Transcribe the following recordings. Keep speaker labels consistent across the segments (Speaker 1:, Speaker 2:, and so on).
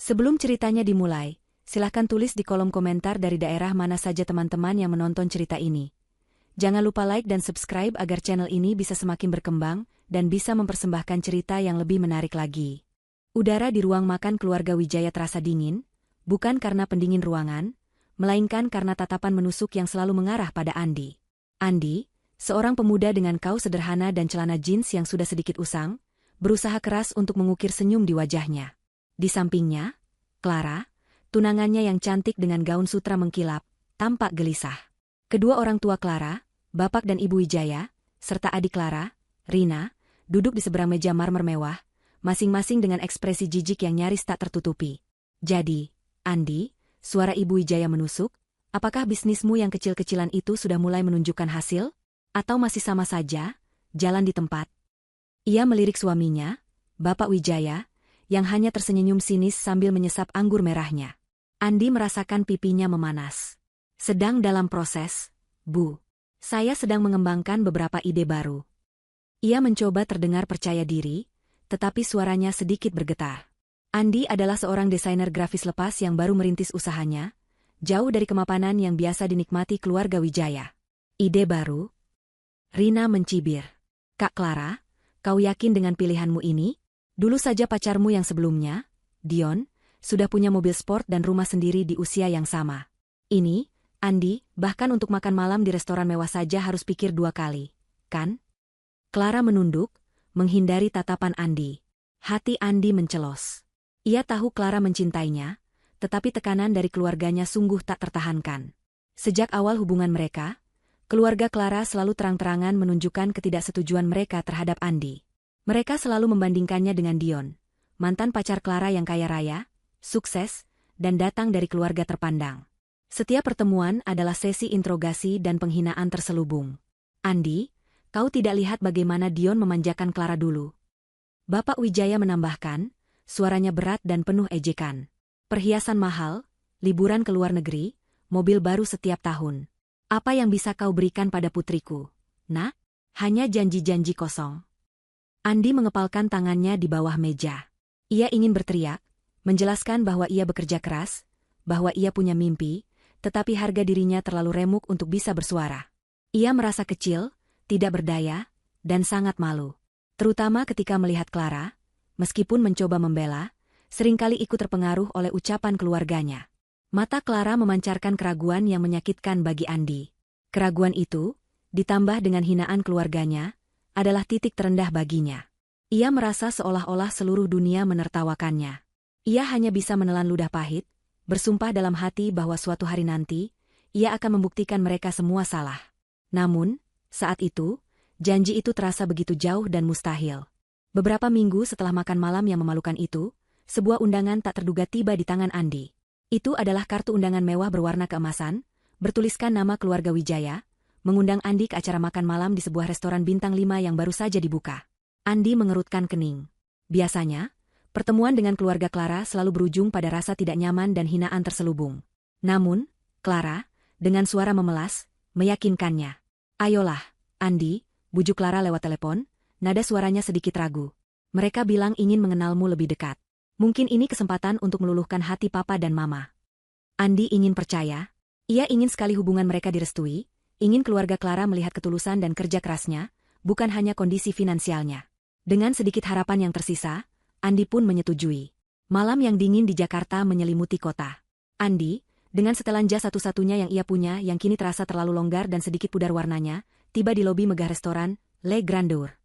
Speaker 1: Sebelum ceritanya dimulai, silahkan tulis di kolom komentar dari daerah mana saja teman-teman yang menonton cerita ini. Jangan lupa like dan subscribe agar channel ini bisa semakin berkembang dan bisa mempersembahkan cerita yang lebih menarik lagi. Udara di ruang makan keluarga Wijaya terasa dingin, bukan karena pendingin ruangan, melainkan karena tatapan menusuk yang selalu mengarah pada Andi. Andi, seorang pemuda dengan kaos sederhana dan celana jeans yang sudah sedikit usang, berusaha keras untuk mengukir senyum di wajahnya. Di sampingnya, Clara, tunangannya yang cantik dengan gaun sutra mengkilap, tampak gelisah. Kedua orang tua Clara, bapak dan ibu Wijaya, serta adik Clara, Rina, duduk di seberang meja marmer mewah, masing-masing dengan ekspresi jijik yang nyaris tak tertutupi. Jadi, Andi, suara ibu Wijaya menusuk, apakah bisnismu yang kecil-kecilan itu sudah mulai menunjukkan hasil? Atau masih sama saja, jalan di tempat? Ia melirik suaminya, Bapak Wijaya, yang hanya tersenyum sinis sambil menyesap anggur merahnya. Andi merasakan pipinya memanas. Sedang dalam proses, Bu. Saya sedang mengembangkan beberapa ide baru. Ia mencoba terdengar percaya diri, tetapi suaranya sedikit bergetar. Andi adalah seorang desainer grafis lepas yang baru merintis usahanya, jauh dari kemapanan yang biasa dinikmati keluarga Wijaya. Ide baru? Rina mencibir. Kak Clara, kau yakin dengan pilihanmu ini? Dulu saja pacarmu yang sebelumnya, Dion, sudah punya mobil sport dan rumah sendiri di usia yang sama. Ini, Andi, bahkan untuk makan malam di restoran mewah saja harus pikir 2 kali, kan? Clara menunduk, menghindari tatapan Andi. Hati Andi mencelos. Ia tahu Clara mencintainya, tetapi tekanan dari keluarganya sungguh tak tertahankan. Sejak awal hubungan mereka, keluarga Clara selalu terang-terangan menunjukkan ketidaksetujuan mereka terhadap Andi. Mereka selalu membandingkannya dengan Dion, mantan pacar Clara yang kaya raya, sukses, dan datang dari keluarga terpandang. Setiap pertemuan adalah sesi interogasi dan penghinaan terselubung. Andi, kau tidak lihat bagaimana Dion memanjakan Clara dulu? Bapak Wijaya menambahkan, suaranya berat dan penuh ejekan. Perhiasan mahal, liburan ke luar negeri, mobil baru setiap tahun. Apa yang bisa kau berikan pada putriku? Nah, hanya janji-janji kosong. Andi mengepalkan tangannya di bawah meja. Ia ingin berteriak, menjelaskan bahwa ia bekerja keras, bahwa ia punya mimpi, tetapi harga dirinya terlalu remuk untuk bisa bersuara. Ia merasa kecil, tidak berdaya, dan sangat malu. Terutama ketika melihat Clara, meskipun mencoba membela, seringkali ikut terpengaruh oleh ucapan keluarganya. Mata Clara memancarkan keraguan yang menyakitkan bagi Andi. Keraguan itu, ditambah dengan hinaan keluarganya, adalah titik terendah baginya. Ia merasa seolah-olah seluruh dunia menertawakannya. Ia hanya bisa menelan ludah pahit, bersumpah dalam hati bahwa suatu hari nanti, ia akan membuktikan mereka semua salah. Namun, saat itu, janji itu terasa begitu jauh dan mustahil. Beberapa minggu setelah makan malam yang memalukan itu, sebuah undangan tak terduga tiba di tangan Andi. Itu adalah kartu undangan mewah berwarna keemasan, bertuliskan nama keluarga Wijaya, mengundang Andi ke acara makan malam di sebuah restoran bintang 5 yang baru saja dibuka. Andi mengerutkan kening. Biasanya, pertemuan dengan keluarga Clara selalu berujung pada rasa tidak nyaman dan hinaan terselubung. Namun, Clara, dengan suara memelas, meyakinkannya. Ayolah, Andi, bujuk Clara lewat telepon, nada suaranya sedikit ragu. Mereka bilang ingin mengenalmu lebih dekat. Mungkin ini kesempatan untuk meluluhkan hati papa dan mama. Andi ingin percaya. Ia ingin sekali hubungan mereka direstui, ingin keluarga Clara melihat ketulusan dan kerja kerasnya, bukan hanya kondisi finansialnya. Dengan sedikit harapan yang tersisa, Andi pun menyetujui. Malam yang dingin di Jakarta menyelimuti kota. Andi, dengan setelan jas satu-satunya yang ia punya yang kini terasa terlalu longgar dan sedikit pudar warnanya, tiba di lobi megah restoran, Le Grandeur.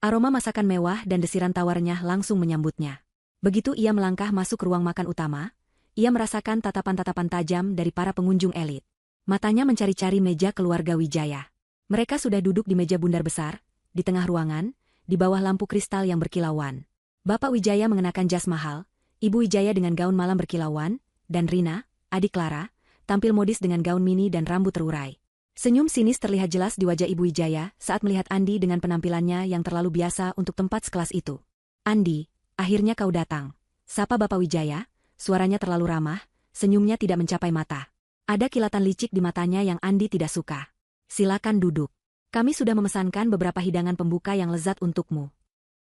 Speaker 1: Aroma masakan mewah dan desiran tawarnya langsung menyambutnya. Begitu ia melangkah masuk ruang makan utama, ia merasakan tatapan-tatapan tajam dari para pengunjung elit. Matanya mencari-cari meja keluarga Wijaya. Mereka sudah duduk di meja bundar besar, di tengah ruangan, di bawah lampu kristal yang berkilauan. Bapak Wijaya mengenakan jas mahal, Ibu Wijaya dengan gaun malam berkilauan, dan Rina, adik Clara, tampil modis dengan gaun mini dan rambut terurai. Senyum sinis terlihat jelas di wajah Ibu Wijaya saat melihat Andi dengan penampilannya yang terlalu biasa untuk tempat sekelas itu. Andi, akhirnya kau datang. Sapa Bapak Wijaya, suaranya terlalu ramah, senyumnya tidak mencapai mata. Ada kilatan licik di matanya yang Andi tidak suka. Silakan duduk. Kami sudah memesankan beberapa hidangan pembuka yang lezat untukmu.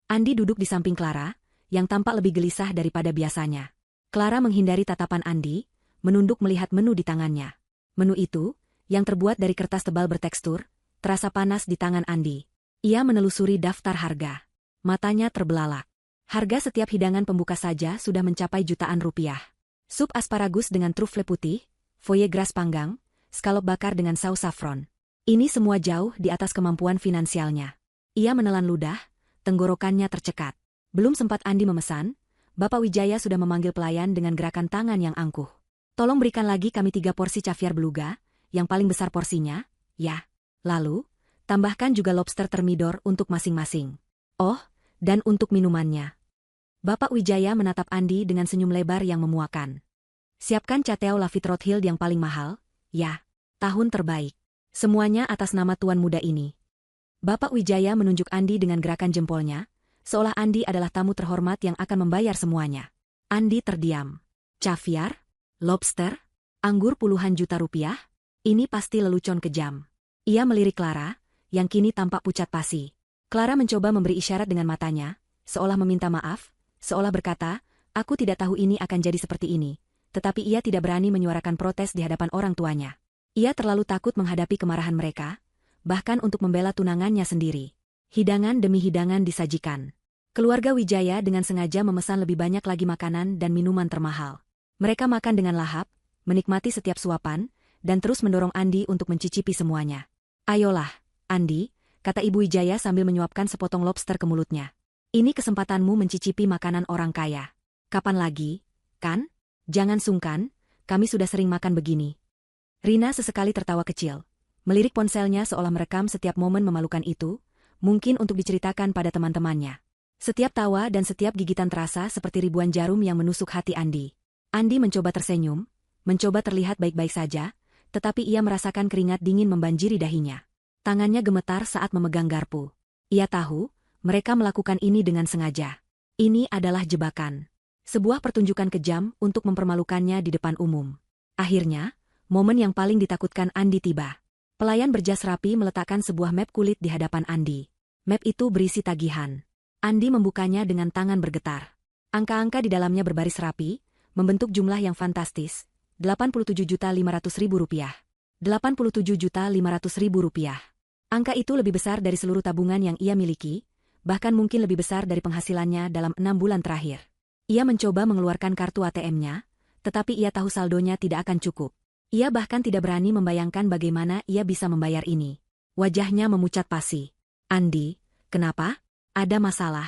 Speaker 1: Andi duduk di samping Clara, yang tampak lebih gelisah daripada biasanya. Clara menghindari tatapan Andi, menunduk melihat menu di tangannya. Menu itu, yang terbuat dari kertas tebal bertekstur, terasa panas di tangan Andi. Ia menelusuri daftar harga. Matanya terbelalak. Harga setiap hidangan pembuka saja sudah mencapai jutaan rupiah. Sup asparagus dengan trufle putih, foie gras panggang, scallop bakar dengan saus saffron. Ini semua jauh di atas kemampuan finansialnya. Ia menelan ludah, tenggorokannya tercekat. Belum sempat Andi memesan, Bapak Wijaya sudah memanggil pelayan dengan gerakan tangan yang angkuh. Tolong berikan lagi kami 3 porsi caviar beluga, yang paling besar porsinya, ya. Lalu, tambahkan juga lobster termidor untuk masing-masing. Oh, dan untuk minumannya. Bapak Wijaya menatap Andi dengan senyum lebar yang memuakan. Siapkan Chateau Lafite Rothschild yang paling mahal, ya. Tahun terbaik. Semuanya atas nama tuan muda ini. Bapak Wijaya menunjuk Andi dengan gerakan jempolnya, seolah Andi adalah tamu terhormat yang akan membayar semuanya. Andi terdiam. Caviar? Lobster? Anggur puluhan juta rupiah? Ini pasti lelucon kejam. Ia melirik Clara, yang kini tampak pucat pasi. Clara mencoba memberi isyarat dengan matanya, seolah meminta maaf, seolah berkata, aku tidak tahu ini akan jadi seperti ini. Tetapi ia tidak berani menyuarakan protes di hadapan orang tuanya. Ia terlalu takut menghadapi kemarahan mereka, bahkan untuk membela tunangannya sendiri. Hidangan demi hidangan disajikan. Keluarga Wijaya dengan sengaja memesan lebih banyak lagi makanan dan minuman termahal. Mereka makan dengan lahap, menikmati setiap suapan, dan terus mendorong Andi untuk mencicipi semuanya. Ayolah, Andi, kata Ibu Wijaya sambil menyuapkan sepotong lobster ke mulutnya. Ini kesempatanmu mencicipi makanan orang kaya. Kapan lagi, kan? Jangan sungkan, kami sudah sering makan begini. Rina sesekali tertawa kecil. Melirik ponselnya seolah merekam setiap momen memalukan itu, mungkin untuk diceritakan pada teman-temannya. Setiap tawa dan setiap gigitan terasa seperti ribuan jarum yang menusuk hati Andi. Andi mencoba tersenyum, mencoba terlihat baik-baik saja, tetapi ia merasakan keringat dingin membanjiri dahinya. Tangannya gemetar saat memegang garpu. Ia tahu, mereka melakukan ini dengan sengaja. Ini adalah jebakan. Sebuah pertunjukan kejam untuk mempermalukannya di depan umum. Akhirnya, momen yang paling ditakutkan Andi tiba. Pelayan berjas rapi meletakkan sebuah map kulit di hadapan Andi. Map itu berisi tagihan. Andi membukanya dengan tangan bergetar. Angka-angka di dalamnya berbaris rapi, membentuk jumlah yang fantastis, Rp87.500.000. Rp87.500.000. Angka itu lebih besar dari seluruh tabungan yang ia miliki, bahkan mungkin lebih besar dari penghasilannya dalam 6 bulan terakhir. Ia mencoba mengeluarkan kartu ATM-nya, tetapi ia tahu saldonya tidak akan cukup. Ia bahkan tidak berani membayangkan bagaimana ia bisa membayar ini. Wajahnya memucat pasi. Andi, kenapa? Ada masalah?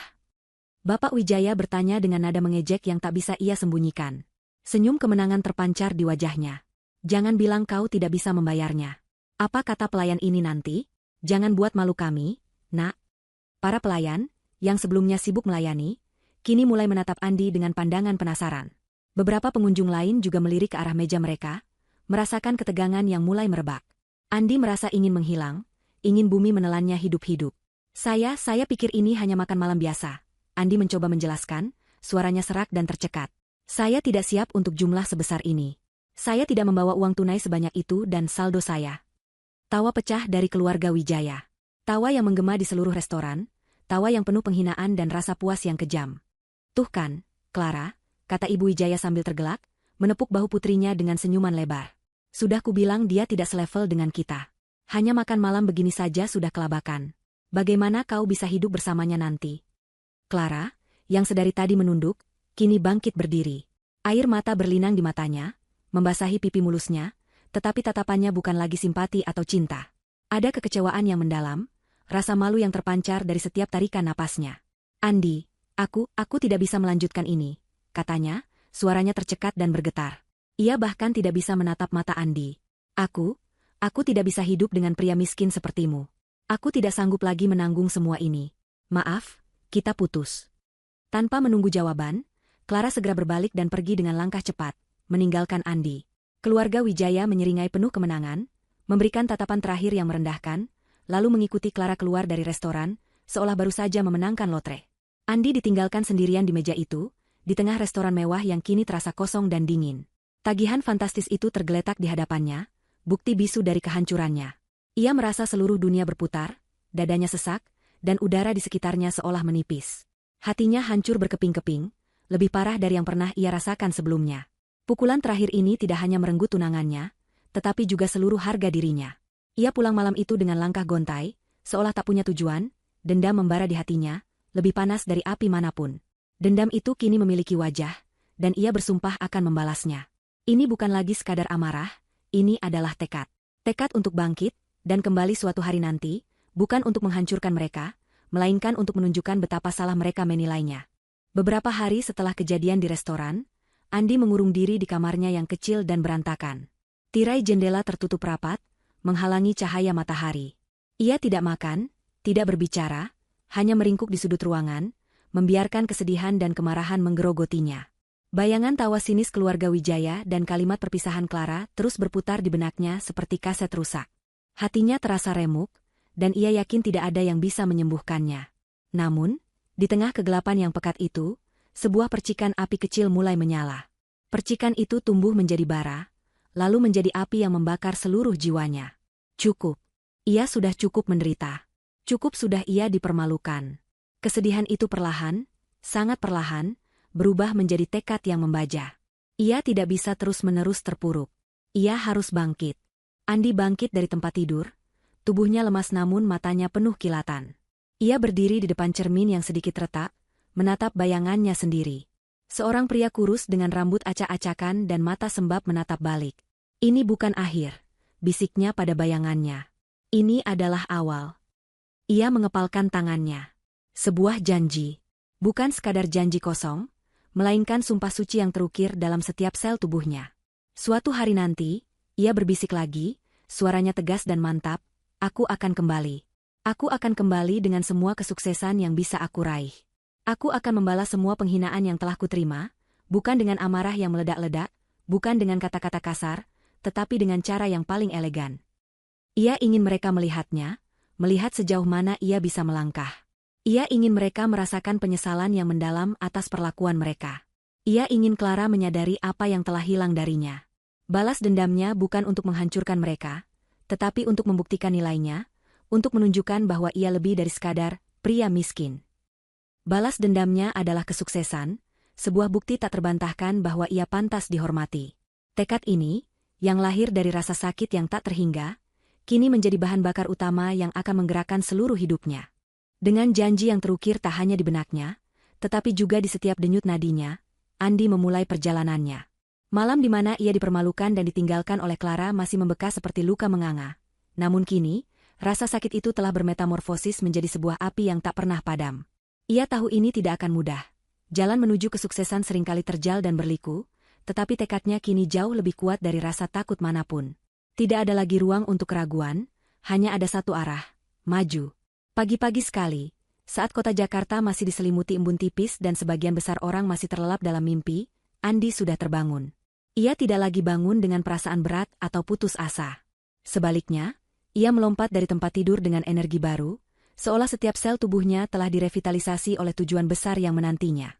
Speaker 1: Bapak Wijaya bertanya dengan nada mengejek yang tak bisa ia sembunyikan. Senyum kemenangan terpancar di wajahnya. Jangan bilang kau tidak bisa membayarnya. Apa kata pelayan ini nanti? Jangan buat malu kami, nak. Para pelayan, yang sebelumnya sibuk melayani, kini mulai menatap Andi dengan pandangan penasaran. Beberapa pengunjung lain juga melirik ke arah meja mereka, merasakan ketegangan yang mulai merebak. Andi merasa ingin menghilang, ingin bumi menelannya hidup-hidup. Saya pikir ini hanya makan malam biasa. Andi mencoba menjelaskan, suaranya serak dan tercekat. Saya tidak siap untuk jumlah sebesar ini. Saya tidak membawa uang tunai sebanyak itu dan saldo saya. Tawa pecah dari keluarga Wijaya. Tawa yang menggema di seluruh restoran, tawa yang penuh penghinaan dan rasa puas yang kejam. Tuh kan, Clara, kata Ibu Wijaya sambil tergelak, menepuk bahu putrinya dengan senyuman lebar. Sudah kubilang dia tidak selevel dengan kita. Hanya makan malam begini saja sudah kelabakan. Bagaimana kau bisa hidup bersamanya nanti? Clara, yang sedari tadi menunduk, kini bangkit berdiri. Air mata berlinang di matanya, membasahi pipi mulusnya, tetapi tatapannya bukan lagi simpati atau cinta. Ada kekecewaan yang mendalam, rasa malu yang terpancar dari setiap tarikan napasnya. Andi, aku tidak bisa melanjutkan ini, katanya, suaranya tercekat dan bergetar. Ia bahkan tidak bisa menatap mata Andi. Aku tidak bisa hidup dengan pria miskin sepertimu. Aku tidak sanggup lagi menanggung semua ini. Maaf, kita putus. Tanpa menunggu jawaban, Clara segera berbalik dan pergi dengan langkah cepat, meninggalkan Andi. Keluarga Wijaya menyeringai penuh kemenangan, memberikan tatapan terakhir yang merendahkan, lalu mengikuti Clara keluar dari restoran, seolah baru saja memenangkan lotre. Andi ditinggalkan sendirian di meja itu, di tengah restoran mewah yang kini terasa kosong dan dingin. Tagihan fantastis itu tergeletak di hadapannya, bukti bisu dari kehancurannya. Ia merasa seluruh dunia berputar, dadanya sesak, dan udara di sekitarnya seolah menipis. Hatinya hancur berkeping-keping, lebih parah dari yang pernah ia rasakan sebelumnya. Pukulan terakhir ini tidak hanya merenggut tunangannya, tetapi juga seluruh harga dirinya. Ia pulang malam itu dengan langkah gontai, seolah tak punya tujuan, dendam membara di hatinya, lebih panas dari api manapun. Dendam itu kini memiliki wajah, dan ia bersumpah akan membalasnya. Ini bukan lagi sekadar amarah, ini adalah tekad. Tekad untuk bangkit, dan kembali suatu hari nanti, bukan untuk menghancurkan mereka, melainkan untuk menunjukkan betapa salah mereka menilainya. Beberapa hari setelah kejadian di restoran, Andi mengurung diri di kamarnya yang kecil dan berantakan. Tirai jendela tertutup rapat, menghalangi cahaya matahari. Ia tidak makan, tidak berbicara, hanya meringkuk di sudut ruangan, membiarkan kesedihan dan kemarahan menggerogotinya. Bayangan tawa sinis keluarga Wijaya dan kalimat perpisahan Clara terus berputar di benaknya seperti kaset rusak. Hatinya terasa remuk, dan ia yakin tidak ada yang bisa menyembuhkannya. Namun, di tengah kegelapan yang pekat itu, sebuah percikan api kecil mulai menyala. Percikan itu tumbuh menjadi bara, lalu menjadi api yang membakar seluruh jiwanya. Cukup. Ia sudah cukup menderita. Cukup sudah ia dipermalukan. Kesedihan itu perlahan, sangat perlahan, berubah menjadi tekad yang membaja. Ia tidak bisa terus-menerus terpuruk. Ia harus bangkit. Andi bangkit dari tempat tidur, tubuhnya lemas namun matanya penuh kilatan. Ia berdiri di depan cermin yang sedikit retak, menatap bayangannya sendiri. Seorang pria kurus dengan rambut acak-acakan dan mata sembab menatap balik. Ini bukan akhir, bisiknya pada bayangannya. Ini adalah awal. Ia mengepalkan tangannya. Sebuah janji. Bukan sekadar janji kosong, melainkan sumpah suci yang terukir dalam setiap sel tubuhnya. Suatu hari nanti, ia berbisik lagi, suaranya tegas dan mantap, aku akan kembali. Aku akan kembali dengan semua kesuksesan yang bisa aku raih. Aku akan membalas semua penghinaan yang telah kuterima, bukan dengan amarah yang meledak-ledak, bukan dengan kata-kata kasar, tetapi dengan cara yang paling elegan. Ia ingin mereka melihatnya, melihat sejauh mana ia bisa melangkah. Ia ingin mereka merasakan penyesalan yang mendalam atas perlakuan mereka. Ia ingin Clara menyadari apa yang telah hilang darinya. Balas dendamnya bukan untuk menghancurkan mereka, tetapi untuk membuktikan nilainya, untuk menunjukkan bahwa ia lebih dari sekadar pria miskin. Balas dendamnya adalah kesuksesan, sebuah bukti tak terbantahkan bahwa ia pantas dihormati. Tekad ini, yang lahir dari rasa sakit yang tak terhingga, kini menjadi bahan bakar utama yang akan menggerakkan seluruh hidupnya. Dengan janji yang terukir tak hanya di benaknya, tetapi juga di setiap denyut nadinya, Andi memulai perjalanannya. Malam di mana ia dipermalukan dan ditinggalkan oleh Clara masih membekas seperti luka menganga. Namun kini, rasa sakit itu telah bermetamorfosis menjadi sebuah api yang tak pernah padam. Ia tahu ini tidak akan mudah. Jalan menuju kesuksesan seringkali terjal dan berliku, tetapi tekadnya kini jauh lebih kuat dari rasa takut manapun. Tidak ada lagi ruang untuk keraguan, hanya ada satu arah, maju. Pagi-pagi sekali, saat kota Jakarta masih diselimuti embun tipis dan sebagian besar orang masih terlelap dalam mimpi, Andi sudah terbangun. Ia tidak lagi bangun dengan perasaan berat atau putus asa. Sebaliknya, ia melompat dari tempat tidur dengan energi baru, seolah setiap sel tubuhnya telah direvitalisasi oleh tujuan besar yang menantinya.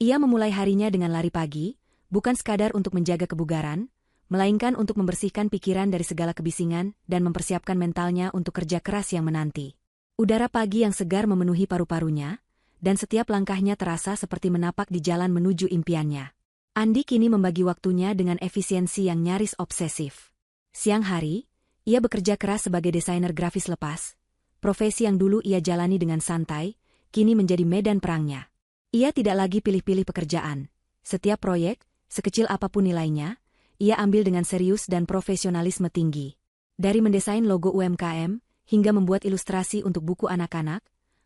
Speaker 1: Ia memulai harinya dengan lari pagi, bukan sekadar untuk menjaga kebugaran, melainkan untuk membersihkan pikiran dari segala kebisingan dan mempersiapkan mentalnya untuk kerja keras yang menanti. Udara pagi yang segar memenuhi paru-parunya, dan setiap langkahnya terasa seperti menapak di jalan menuju impiannya. Andi kini membagi waktunya dengan efisiensi yang nyaris obsesif. Siang hari, ia bekerja keras sebagai desainer grafis lepas. Profesi yang dulu ia jalani dengan santai, kini menjadi medan perangnya. Ia tidak lagi pilih-pilih pekerjaan. Setiap proyek, sekecil apapun nilainya, ia ambil dengan serius dan profesionalisme tinggi. Dari mendesain logo UMKM, hingga membuat ilustrasi untuk buku anak-anak,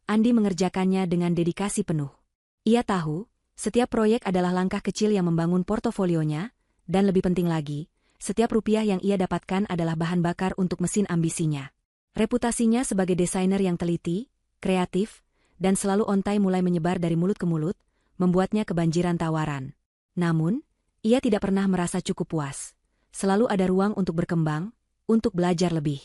Speaker 1: Andi mengerjakannya dengan dedikasi penuh. Ia tahu, setiap proyek adalah langkah kecil yang membangun portofolionya, dan lebih penting lagi, setiap rupiah yang ia dapatkan adalah bahan bakar untuk mesin ambisinya. Reputasinya sebagai desainer yang teliti, kreatif, dan selalu on time mulai menyebar dari mulut ke mulut, membuatnya kebanjiran tawaran. Namun, ia tidak pernah merasa cukup puas. Selalu ada ruang untuk berkembang, untuk belajar lebih.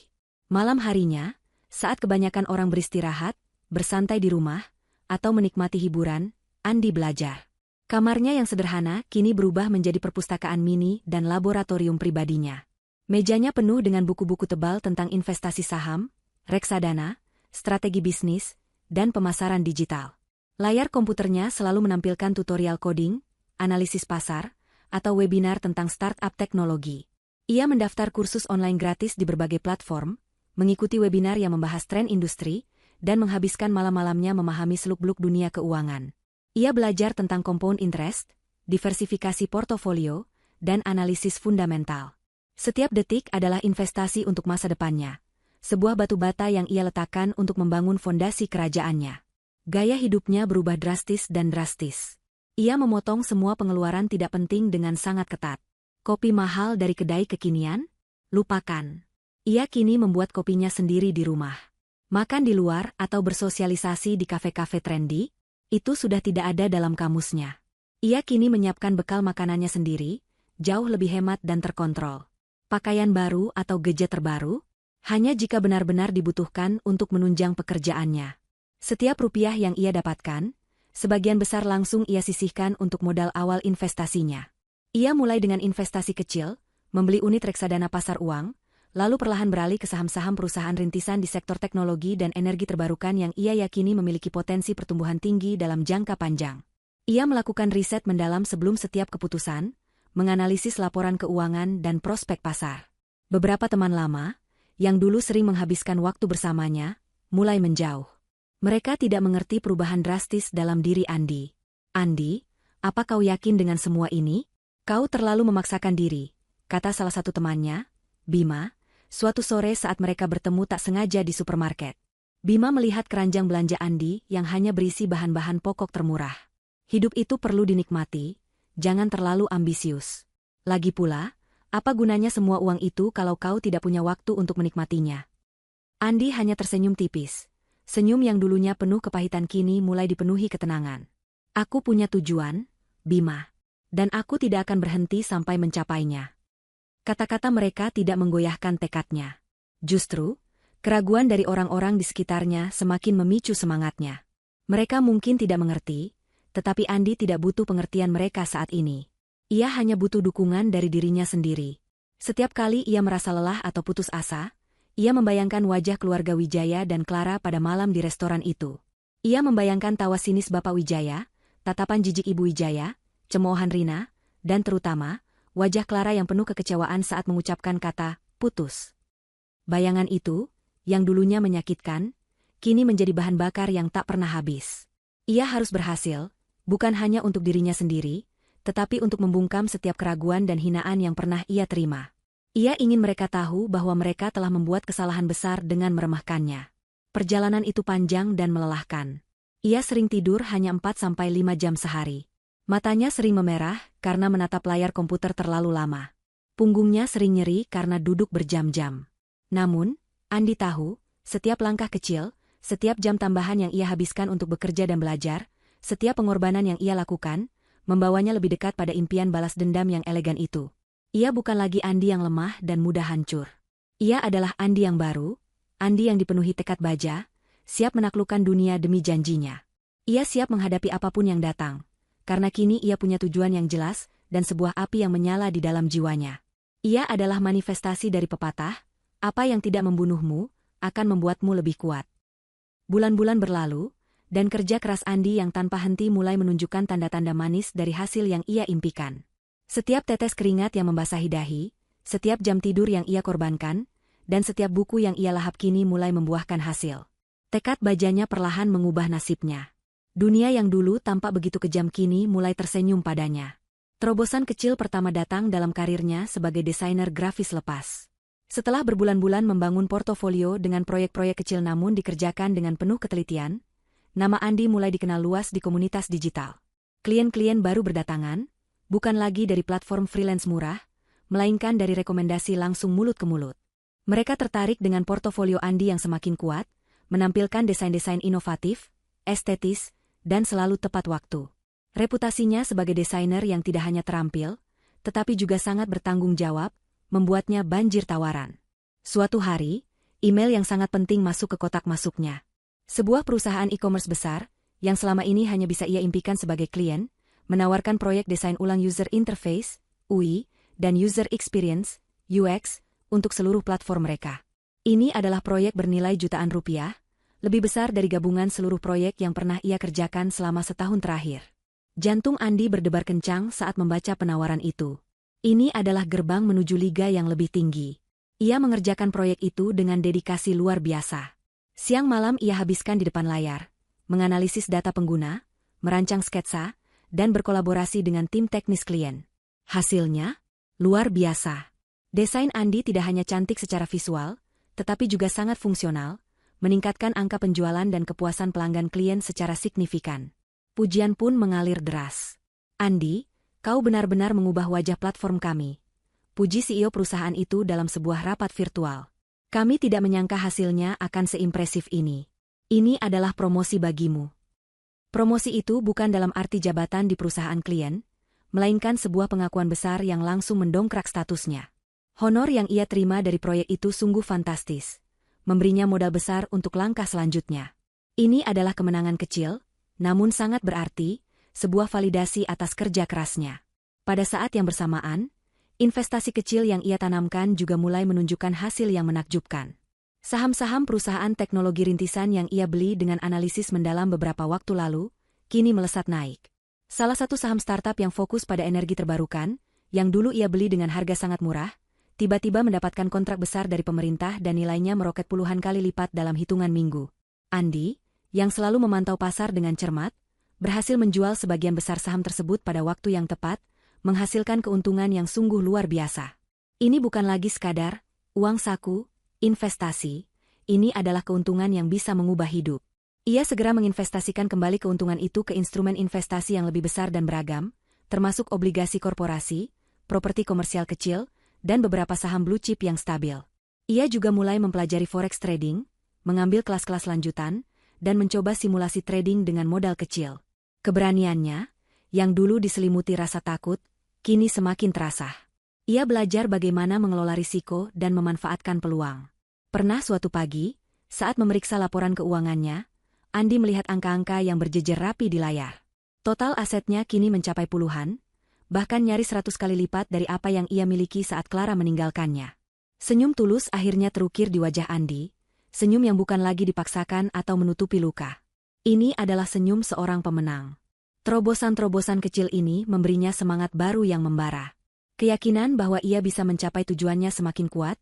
Speaker 1: Malam harinya, saat kebanyakan orang beristirahat, bersantai di rumah, atau menikmati hiburan, Andi belajar. Kamarnya yang sederhana kini berubah menjadi perpustakaan mini dan laboratorium pribadinya. Mejanya penuh dengan buku-buku tebal tentang investasi saham, reksadana, strategi bisnis, dan pemasaran digital. Layar komputernya selalu menampilkan tutorial coding, analisis pasar, atau webinar tentang startup teknologi. Ia mendaftar kursus online gratis di berbagai platform, mengikuti webinar yang membahas tren industri, dan menghabiskan malam-malamnya memahami seluk-beluk dunia keuangan. Ia belajar tentang compound interest, diversifikasi portofolio, dan analisis fundamental. Setiap detik adalah investasi untuk masa depannya. Sebuah batu bata yang ia letakkan untuk membangun fondasi kerajaannya. Gaya hidupnya berubah drastis dan drastis. Ia memotong semua pengeluaran tidak penting dengan sangat ketat. Kopi mahal dari kedai kekinian? Lupakan. Ia kini membuat kopinya sendiri di rumah. Makan di luar atau bersosialisasi di kafe-kafe trendy? Itu sudah tidak ada dalam kamusnya. Ia kini menyiapkan bekal makanannya sendiri, jauh lebih hemat dan terkontrol. Pakaian baru atau gadget terbaru? Hanya jika benar-benar dibutuhkan untuk menunjang pekerjaannya. Setiap rupiah yang ia dapatkan, sebagian besar langsung ia sisihkan untuk modal awal investasinya. Ia mulai dengan investasi kecil, membeli unit reksadana pasar uang, lalu perlahan beralih ke saham-saham perusahaan rintisan di sektor teknologi dan energi terbarukan yang ia yakini memiliki potensi pertumbuhan tinggi dalam jangka panjang. Ia melakukan riset mendalam sebelum setiap keputusan, menganalisis laporan keuangan dan prospek pasar. Beberapa teman lama, yang dulu sering menghabiskan waktu bersamanya, mulai menjauh. Mereka tidak mengerti perubahan drastis dalam diri Andi. Andi, apa kau yakin dengan semua ini? Kau terlalu memaksakan diri, kata salah satu temannya, Bima, suatu sore saat mereka bertemu tak sengaja di supermarket. Bima melihat keranjang belanja Andi yang hanya berisi bahan-bahan pokok termurah. Hidup itu perlu dinikmati, jangan terlalu ambisius. Lagi pula, apa gunanya semua uang itu kalau kau tidak punya waktu untuk menikmatinya? Andi hanya tersenyum tipis. Senyum yang dulunya penuh kepahitan kini mulai dipenuhi ketenangan. Aku punya tujuan, Bima. Dan aku tidak akan berhenti sampai mencapainya. Kata-kata mereka tidak menggoyahkan tekadnya. Justru, keraguan dari orang-orang di sekitarnya semakin memicu semangatnya. Mereka mungkin tidak mengerti, tetapi Andi tidak butuh pengertian mereka saat ini. Ia hanya butuh dukungan dari dirinya sendiri. Setiap kali ia merasa lelah atau putus asa, ia membayangkan wajah keluarga Wijaya dan Clara pada malam di restoran itu. Ia membayangkan tawa sinis Bapak Wijaya, tatapan jijik Ibu Wijaya, cemoohan Rina, dan terutama, wajah Clara yang penuh kekecewaan saat mengucapkan kata, putus. Bayangan itu, yang dulunya menyakitkan, kini menjadi bahan bakar yang tak pernah habis. Ia harus berhasil, bukan hanya untuk dirinya sendiri, tetapi untuk membungkam setiap keraguan dan hinaan yang pernah ia terima. Ia ingin mereka tahu bahwa mereka telah membuat kesalahan besar dengan meremehkannya. Perjalanan itu panjang dan melelahkan. Ia sering tidur hanya 4-5 jam sehari. Matanya sering memerah karena menatap layar komputer terlalu lama. Punggungnya sering nyeri karena duduk berjam-jam. Namun, Andi tahu, setiap langkah kecil, setiap jam tambahan yang ia habiskan untuk bekerja dan belajar, setiap pengorbanan yang ia lakukan, membawanya lebih dekat pada impian balas dendam yang elegan itu. Ia bukan lagi Andi yang lemah dan mudah hancur. Ia adalah Andi yang baru, Andi yang dipenuhi tekad baja, siap menaklukkan dunia demi janjinya. Ia siap menghadapi apapun yang datang, karena kini ia punya tujuan yang jelas dan sebuah api yang menyala di dalam jiwanya. Ia adalah manifestasi dari pepatah, apa yang tidak membunuhmu, akan membuatmu lebih kuat. Bulan-bulan berlalu, dan kerja keras Andi yang tanpa henti mulai menunjukkan tanda-tanda manis dari hasil yang ia impikan. Setiap tetes keringat yang membasahi dahi, setiap jam tidur yang ia korbankan, dan setiap buku yang ia lahap kini mulai membuahkan hasil. Tekad bajanya perlahan mengubah nasibnya. Dunia yang dulu tampak begitu kejam kini mulai tersenyum padanya. Terobosan kecil pertama datang dalam karirnya sebagai desainer grafis lepas. Setelah berbulan-bulan membangun portofolio dengan proyek-proyek kecil namun dikerjakan dengan penuh ketelitian, nama Andi mulai dikenal luas di komunitas digital. Klien-klien baru berdatangan, bukan lagi dari platform freelance murah, melainkan dari rekomendasi langsung mulut ke mulut. Mereka tertarik dengan portofolio Andi yang semakin kuat, menampilkan desain-desain inovatif, estetis, dan selalu tepat waktu. Reputasinya sebagai desainer yang tidak hanya terampil, tetapi juga sangat bertanggung jawab, membuatnya banjir tawaran. Suatu hari, email yang sangat penting masuk ke kotak masuknya. Sebuah perusahaan e-commerce besar, yang selama ini hanya bisa ia impikan sebagai klien, menawarkan proyek desain ulang user interface, UI, dan user experience, UX, untuk seluruh platform mereka. Ini adalah proyek bernilai jutaan rupiah, lebih besar dari gabungan seluruh proyek yang pernah ia kerjakan selama setahun terakhir. Jantung Andi berdebar kencang saat membaca penawaran itu. Ini adalah gerbang menuju liga yang lebih tinggi. Ia mengerjakan proyek itu dengan dedikasi luar biasa. Siang malam ia habiskan di depan layar, menganalisis data pengguna, merancang sketsa, dan berkolaborasi dengan tim teknis klien. Hasilnya, luar biasa. Desain Andi tidak hanya cantik secara visual, tetapi juga sangat fungsional, meningkatkan angka penjualan dan kepuasan pelanggan klien secara signifikan. Pujian pun mengalir deras. Andi, kau benar-benar mengubah wajah platform kami. Puji CEO perusahaan itu dalam sebuah rapat virtual. Kami tidak menyangka hasilnya akan seimpresif ini. Ini adalah promosi bagimu. Promosi itu bukan dalam arti jabatan di perusahaan klien, melainkan sebuah pengakuan besar yang langsung mendongkrak statusnya. Honor yang ia terima dari proyek itu sungguh fantastis, memberinya modal besar untuk langkah selanjutnya. Ini adalah kemenangan kecil, namun sangat berarti, sebuah validasi atas kerja kerasnya. Pada saat yang bersamaan, investasi kecil yang ia tanamkan juga mulai menunjukkan hasil yang menakjubkan. Saham-saham perusahaan teknologi rintisan yang ia beli dengan analisis mendalam beberapa waktu lalu, kini melesat naik. Salah satu saham startup yang fokus pada energi terbarukan, yang dulu ia beli dengan harga sangat murah, tiba-tiba mendapatkan kontrak besar dari pemerintah dan nilainya meroket puluhan kali lipat dalam hitungan minggu. Andi, yang selalu memantau pasar dengan cermat, berhasil menjual sebagian besar saham tersebut pada waktu yang tepat, menghasilkan keuntungan yang sungguh luar biasa. Ini bukan lagi sekadar uang saku, investasi, ini adalah keuntungan yang bisa mengubah hidup. Ia segera menginvestasikan kembali keuntungan itu ke instrumen investasi yang lebih besar dan beragam, termasuk obligasi korporasi, properti komersial kecil, dan beberapa saham blue chip yang stabil. Ia juga mulai mempelajari forex trading, mengambil kelas-kelas lanjutan, dan mencoba simulasi trading dengan modal kecil. Keberaniannya, yang dulu diselimuti rasa takut, kini semakin terasa. Ia belajar bagaimana mengelola risiko dan memanfaatkan peluang. Pernah suatu pagi, saat memeriksa laporan keuangannya, Andi melihat angka-angka yang berjejer rapi di layar. Total asetnya kini mencapai puluhan, bahkan nyaris 100 kali lipat dari apa yang ia miliki saat Clara meninggalkannya. Senyum tulus akhirnya terukir di wajah Andi, senyum yang bukan lagi dipaksakan atau menutupi luka. Ini adalah senyum seorang pemenang. Terobosan-terobosan kecil ini memberinya semangat baru yang membara. Keyakinan bahwa ia bisa mencapai tujuannya semakin kuat,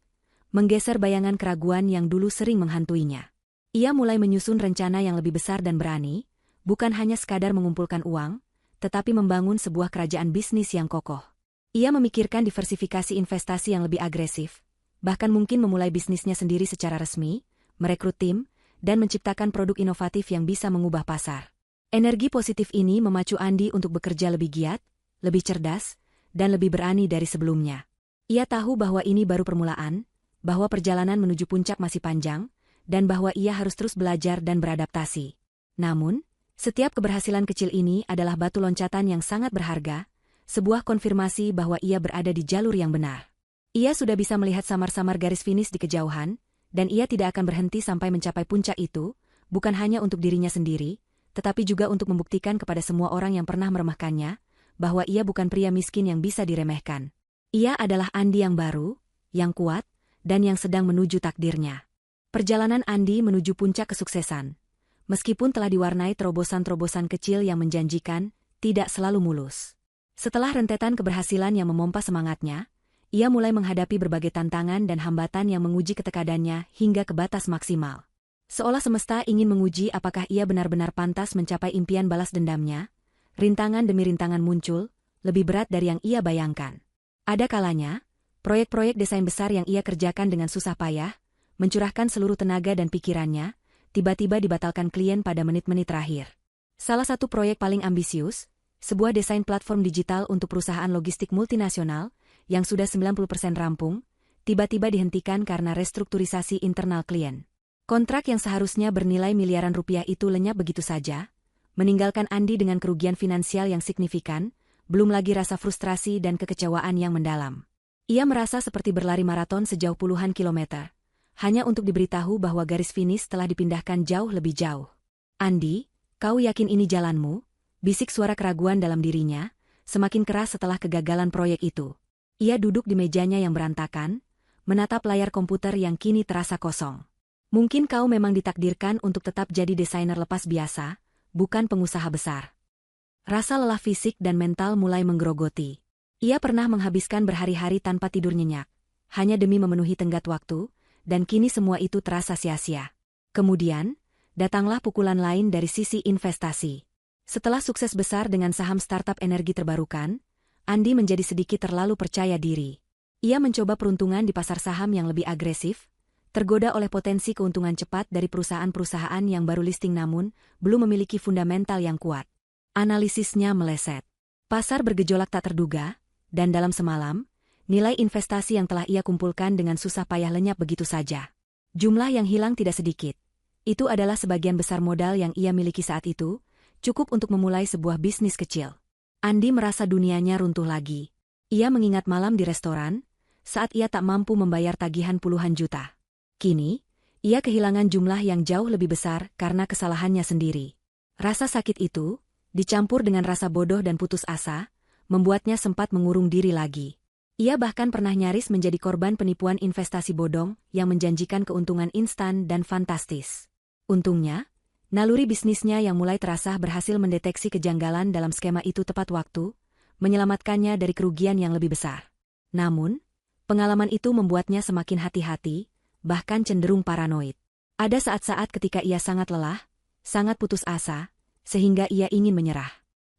Speaker 1: menggeser bayangan keraguan yang dulu sering menghantuinya. Ia mulai menyusun rencana yang lebih besar dan berani, bukan hanya sekadar mengumpulkan uang, tetapi membangun sebuah kerajaan bisnis yang kokoh. Ia memikirkan diversifikasi investasi yang lebih agresif, bahkan mungkin memulai bisnisnya sendiri secara resmi, merekrut tim, dan menciptakan produk inovatif yang bisa mengubah pasar. Energi positif ini memacu Andi untuk bekerja lebih giat, lebih cerdas, dan lebih berani dari sebelumnya. Ia tahu bahwa ini baru permulaan, bahwa perjalanan menuju puncak masih panjang, dan bahwa ia harus terus belajar dan beradaptasi. Namun, setiap keberhasilan kecil ini adalah batu loncatan yang sangat berharga, sebuah konfirmasi bahwa ia berada di jalur yang benar. Ia sudah bisa melihat samar-samar garis finish di kejauhan, dan ia tidak akan berhenti sampai mencapai puncak itu, bukan hanya untuk dirinya sendiri, tetapi juga untuk membuktikan kepada semua orang yang pernah meremehkannya, bahwa ia bukan pria miskin yang bisa diremehkan. Ia adalah Andi yang baru, yang kuat, dan yang sedang menuju takdirnya. Perjalanan Andi menuju puncak kesuksesan, meskipun telah diwarnai terobosan-terobosan kecil yang menjanjikan, tidak selalu mulus. Setelah rentetan keberhasilan yang memompa semangatnya, ia mulai menghadapi berbagai tantangan dan hambatan yang menguji ketekadannya hingga ke batas maksimal. Seolah semesta ingin menguji apakah ia benar-benar pantas mencapai impian balas dendamnya, rintangan demi rintangan muncul, lebih berat dari yang ia bayangkan. Ada kalanya, proyek-proyek desain besar yang ia kerjakan dengan susah payah, mencurahkan seluruh tenaga dan pikirannya, tiba-tiba dibatalkan klien pada menit-menit terakhir. Salah satu proyek paling ambisius, sebuah desain platform digital untuk perusahaan logistik multinasional, yang sudah 90% rampung, tiba-tiba dihentikan karena restrukturisasi internal klien. Kontrak yang seharusnya bernilai miliaran rupiah itu lenyap begitu saja, meninggalkan Andi dengan kerugian finansial yang signifikan, belum lagi rasa frustrasi dan kekecewaan yang mendalam. Ia merasa seperti berlari maraton sejauh puluhan kilometer, hanya untuk diberitahu bahwa garis finish telah dipindahkan jauh lebih jauh. Andi, kau yakin ini jalanmu? Bisik suara keraguan dalam dirinya, semakin keras setelah kegagalan proyek itu. Ia duduk di mejanya yang berantakan, menatap layar komputer yang kini terasa kosong. Mungkin kau memang ditakdirkan untuk tetap jadi desainer lepas biasa, bukan pengusaha besar. Rasa lelah fisik dan mental mulai menggerogoti. Ia pernah menghabiskan berhari-hari tanpa tidur nyenyak, hanya demi memenuhi tenggat waktu, dan kini semua itu terasa sia-sia. Kemudian, datanglah pukulan lain dari sisi investasi. Setelah sukses besar dengan saham startup energi terbarukan, Andi menjadi sedikit terlalu percaya diri. Ia mencoba peruntungan di pasar saham yang lebih agresif, tergoda oleh potensi keuntungan cepat dari perusahaan-perusahaan yang baru listing namun belum memiliki fundamental yang kuat. Analisisnya meleset. Pasar bergejolak tak terduga, dan dalam semalam, nilai investasi yang telah ia kumpulkan dengan susah payah lenyap begitu saja. Jumlah yang hilang tidak sedikit. Itu adalah sebagian besar modal yang ia miliki saat itu, cukup untuk memulai sebuah bisnis kecil. Andi merasa dunianya runtuh lagi. Ia mengingat malam di restoran, saat ia tak mampu membayar tagihan puluhan juta. Kini, ia kehilangan jumlah yang jauh lebih besar karena kesalahannya sendiri. Rasa sakit itu, dicampur dengan rasa bodoh dan putus asa, membuatnya sempat mengurung diri lagi. Ia bahkan pernah nyaris menjadi korban penipuan investasi bodong yang menjanjikan keuntungan instan dan fantastis. Untungnya, naluri bisnisnya yang mulai terasa berhasil mendeteksi kejanggalan dalam skema itu tepat waktu, menyelamatkannya dari kerugian yang lebih besar. Namun, pengalaman itu membuatnya semakin hati-hati, bahkan cenderung paranoid. Ada saat-saat ketika ia sangat lelah, sangat putus asa, sehingga ia ingin menyerah.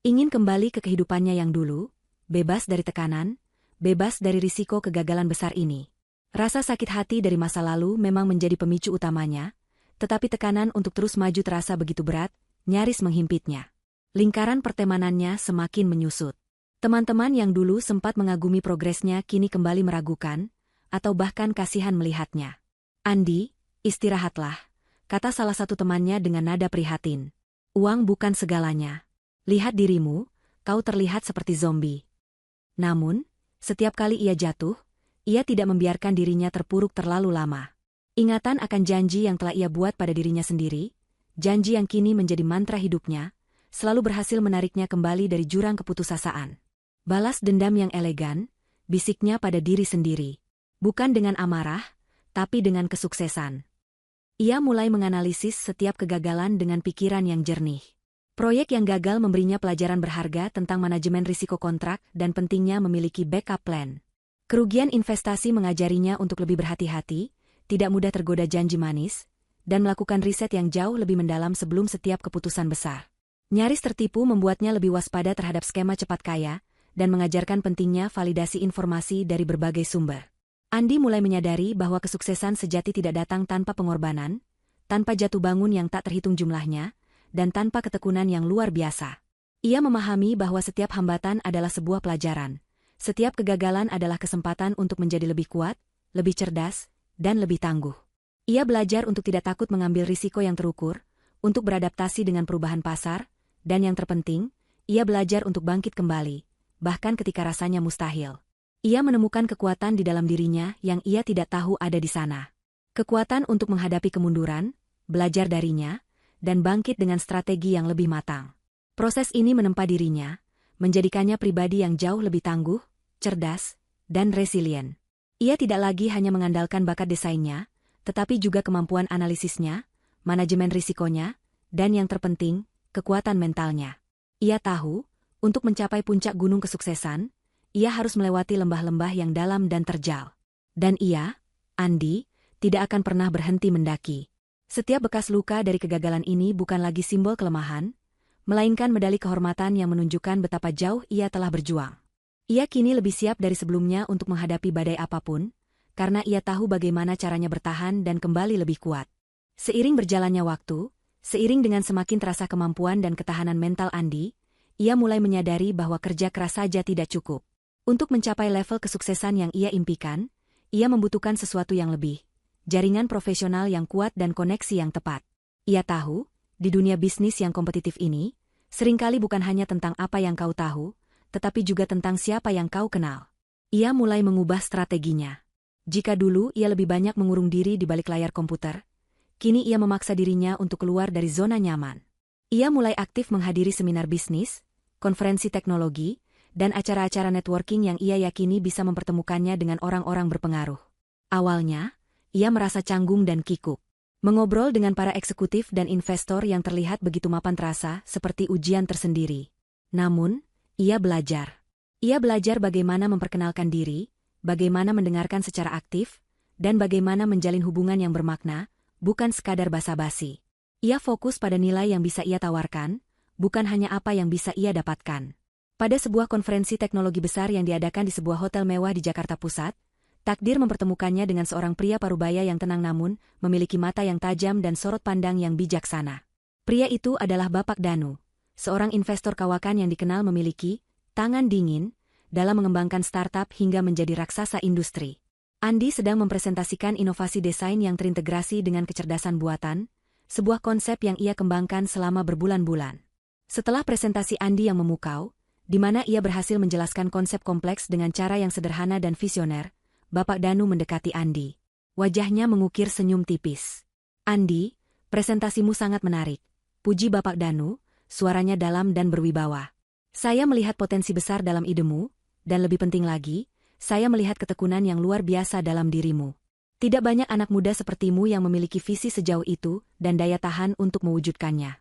Speaker 1: Ingin kembali ke kehidupannya yang dulu, bebas dari tekanan, bebas dari risiko kegagalan besar ini. Rasa sakit hati dari masa lalu memang menjadi pemicu utamanya, tetapi tekanan untuk terus maju terasa begitu berat, nyaris menghimpitnya. Lingkaran pertemanannya semakin menyusut. Teman-teman yang dulu sempat mengagumi progresnya kini kembali meragukan, atau bahkan kasihan melihatnya. "Andi, istirahatlah," kata salah satu temannya dengan nada prihatin. "Uang bukan segalanya. Lihat dirimu, kau terlihat seperti zombie." Namun, setiap kali ia jatuh, ia tidak membiarkan dirinya terpuruk terlalu lama. Ingatan akan janji yang telah ia buat pada dirinya sendiri, janji yang kini menjadi mantra hidupnya, selalu berhasil menariknya kembali dari jurang keputusasaan. Balas dendam yang elegan, bisiknya pada diri sendiri. Bukan dengan amarah, tapi dengan kesuksesan. Ia mulai menganalisis setiap kegagalan dengan pikiran yang jernih. Proyek yang gagal memberinya pelajaran berharga tentang manajemen risiko kontrak dan pentingnya memiliki backup plan. Kerugian investasi mengajarinya untuk lebih berhati-hati, tidak mudah tergoda janji manis, dan melakukan riset yang jauh lebih mendalam sebelum setiap keputusan besar. Nyaris tertipu membuatnya lebih waspada terhadap skema cepat kaya, dan mengajarkan pentingnya validasi informasi dari berbagai sumber. Andi mulai menyadari bahwa kesuksesan sejati tidak datang tanpa pengorbanan, tanpa jatuh bangun yang tak terhitung jumlahnya, dan tanpa ketekunan yang luar biasa. Ia memahami bahwa setiap hambatan adalah sebuah pelajaran, setiap kegagalan adalah kesempatan untuk menjadi lebih kuat, lebih cerdas, dan lebih tangguh. Ia belajar untuk tidak takut mengambil risiko yang terukur, untuk beradaptasi dengan perubahan pasar, dan yang terpenting, ia belajar untuk bangkit kembali, bahkan ketika rasanya mustahil. Ia menemukan kekuatan di dalam dirinya yang ia tidak tahu ada di sana. Kekuatan untuk menghadapi kemunduran, belajar darinya, dan bangkit dengan strategi yang lebih matang. Proses ini menempa dirinya, menjadikannya pribadi yang jauh lebih tangguh, cerdas, dan resilient. Ia tidak lagi hanya mengandalkan bakat desainnya, tetapi juga kemampuan analisisnya, manajemen risikonya, dan yang terpenting, kekuatan mentalnya. Ia tahu, untuk mencapai puncak gunung kesuksesan, ia harus melewati lembah-lembah yang dalam dan terjal. Dan ia, Andi, tidak akan pernah berhenti mendaki. Setiap bekas luka dari kegagalan ini bukan lagi simbol kelemahan, melainkan medali kehormatan yang menunjukkan betapa jauh ia telah berjuang. Ia kini lebih siap dari sebelumnya untuk menghadapi badai apapun, karena ia tahu bagaimana caranya bertahan dan kembali lebih kuat. Seiring berjalannya waktu, seiring dengan semakin terasa kemampuan dan ketahanan mental Andi, ia mulai menyadari bahwa kerja keras saja tidak cukup. Untuk mencapai level kesuksesan yang ia impikan, ia membutuhkan sesuatu yang lebih, jaringan profesional yang kuat dan koneksi yang tepat. Ia tahu, di dunia bisnis yang kompetitif ini, seringkali bukan hanya tentang apa yang kau tahu, tetapi juga tentang siapa yang kau kenal. Ia mulai mengubah strateginya. Jika dulu ia lebih banyak mengurung diri di balik layar komputer, kini ia memaksa dirinya untuk keluar dari zona nyaman. Ia mulai aktif menghadiri seminar bisnis, konferensi teknologi, dan acara-acara networking yang ia yakini bisa mempertemukannya dengan orang-orang berpengaruh. Awalnya, ia merasa canggung dan kikuk. Mengobrol dengan para eksekutif dan investor yang terlihat begitu mapan terasa seperti ujian tersendiri. Namun, ia belajar. Ia belajar bagaimana memperkenalkan diri, bagaimana mendengarkan secara aktif, dan bagaimana menjalin hubungan yang bermakna, bukan sekadar basa-basi. Ia fokus pada nilai yang bisa ia tawarkan, bukan hanya apa yang bisa ia dapatkan. Pada sebuah konferensi teknologi besar yang diadakan di sebuah hotel mewah di Jakarta Pusat, takdir mempertemukannya dengan seorang pria parubaya yang tenang namun memiliki mata yang tajam dan sorot pandang yang bijaksana. Pria itu adalah Bapak Danu, seorang investor kawakan yang dikenal memiliki tangan dingin dalam mengembangkan startup hingga menjadi raksasa industri. Andi sedang mempresentasikan inovasi desain yang terintegrasi dengan kecerdasan buatan, sebuah konsep yang ia kembangkan selama berbulan-bulan. Setelah presentasi Andi yang memukau, di mana ia berhasil menjelaskan konsep kompleks dengan cara yang sederhana dan visioner, Bapak Danu mendekati Andi. Wajahnya mengukir senyum tipis. "Andi, presentasimu sangat menarik," puji Bapak Danu, suaranya dalam dan berwibawa. "Saya melihat potensi besar dalam idemu, dan lebih penting lagi, saya melihat ketekunan yang luar biasa dalam dirimu. Tidak banyak anak muda sepertimu yang memiliki visi sejauh itu dan daya tahan untuk mewujudkannya."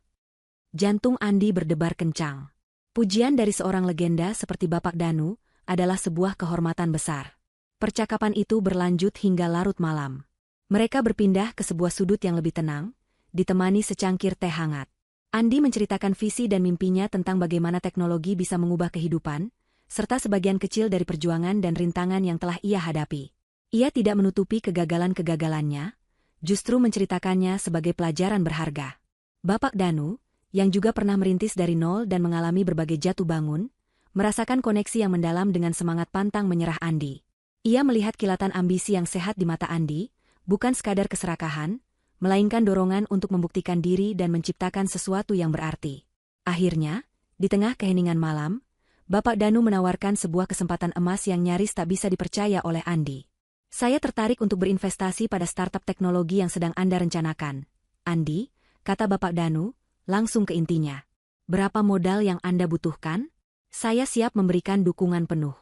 Speaker 1: Jantung Andi berdebar kencang. Pujian dari seorang legenda seperti Bapak Danu adalah sebuah kehormatan besar. Percakapan itu berlanjut hingga larut malam. Mereka berpindah ke sebuah sudut yang lebih tenang, ditemani secangkir teh hangat. Andi menceritakan visi dan mimpinya tentang bagaimana teknologi bisa mengubah kehidupan, serta sebagian kecil dari perjuangan dan rintangan yang telah ia hadapi. Ia tidak menutupi kegagalan-kegagalannya, justru menceritakannya sebagai pelajaran berharga. Bapak Danu, yang juga pernah merintis dari nol dan mengalami berbagai jatuh bangun, merasakan koneksi yang mendalam dengan semangat pantang menyerah Andi. Ia melihat kilatan ambisi yang sehat di mata Andi, bukan sekadar keserakahan, melainkan dorongan untuk membuktikan diri dan menciptakan sesuatu yang berarti. Akhirnya, di tengah keheningan malam, Bapak Danu menawarkan sebuah kesempatan emas yang nyaris tak bisa dipercaya oleh Andi. "Saya tertarik untuk berinvestasi pada startup teknologi yang sedang Anda rencanakan, Andi," kata Bapak Danu, langsung ke intinya. "Berapa modal yang Anda butuhkan? Saya siap memberikan dukungan penuh."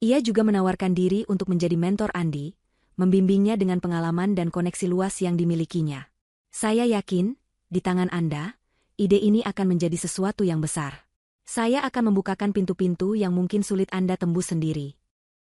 Speaker 1: Ia juga menawarkan diri untuk menjadi mentor Andi, membimbingnya dengan pengalaman dan koneksi luas yang dimilikinya. "Saya yakin, di tangan Anda, ide ini akan menjadi sesuatu yang besar. Saya akan membukakan pintu-pintu yang mungkin sulit Anda tembus sendiri."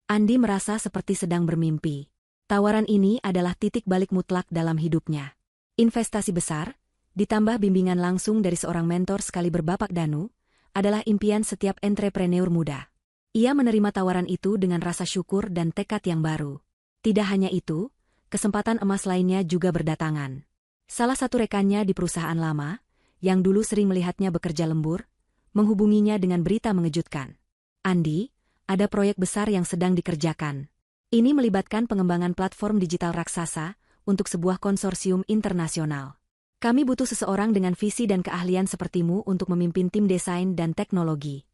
Speaker 1: Andi merasa seperti sedang bermimpi. Tawaran ini adalah titik balik mutlak dalam hidupnya. Investasi besar, ditambah bimbingan langsung dari seorang mentor sekaliber Bapak Danu, adalah impian setiap entrepreneur muda. Ia menerima tawaran itu dengan rasa syukur dan tekad yang baru. Tidak hanya itu, kesempatan emas lainnya juga berdatangan. Salah satu rekannya di perusahaan lama, yang dulu sering melihatnya bekerja lembur, menghubunginya dengan berita mengejutkan. "Andi, ada proyek besar yang sedang dikerjakan. Ini melibatkan pengembangan platform digital raksasa untuk sebuah konsorsium internasional. Kami butuh seseorang dengan visi dan keahlian sepertimu untuk memimpin tim desain dan teknologi."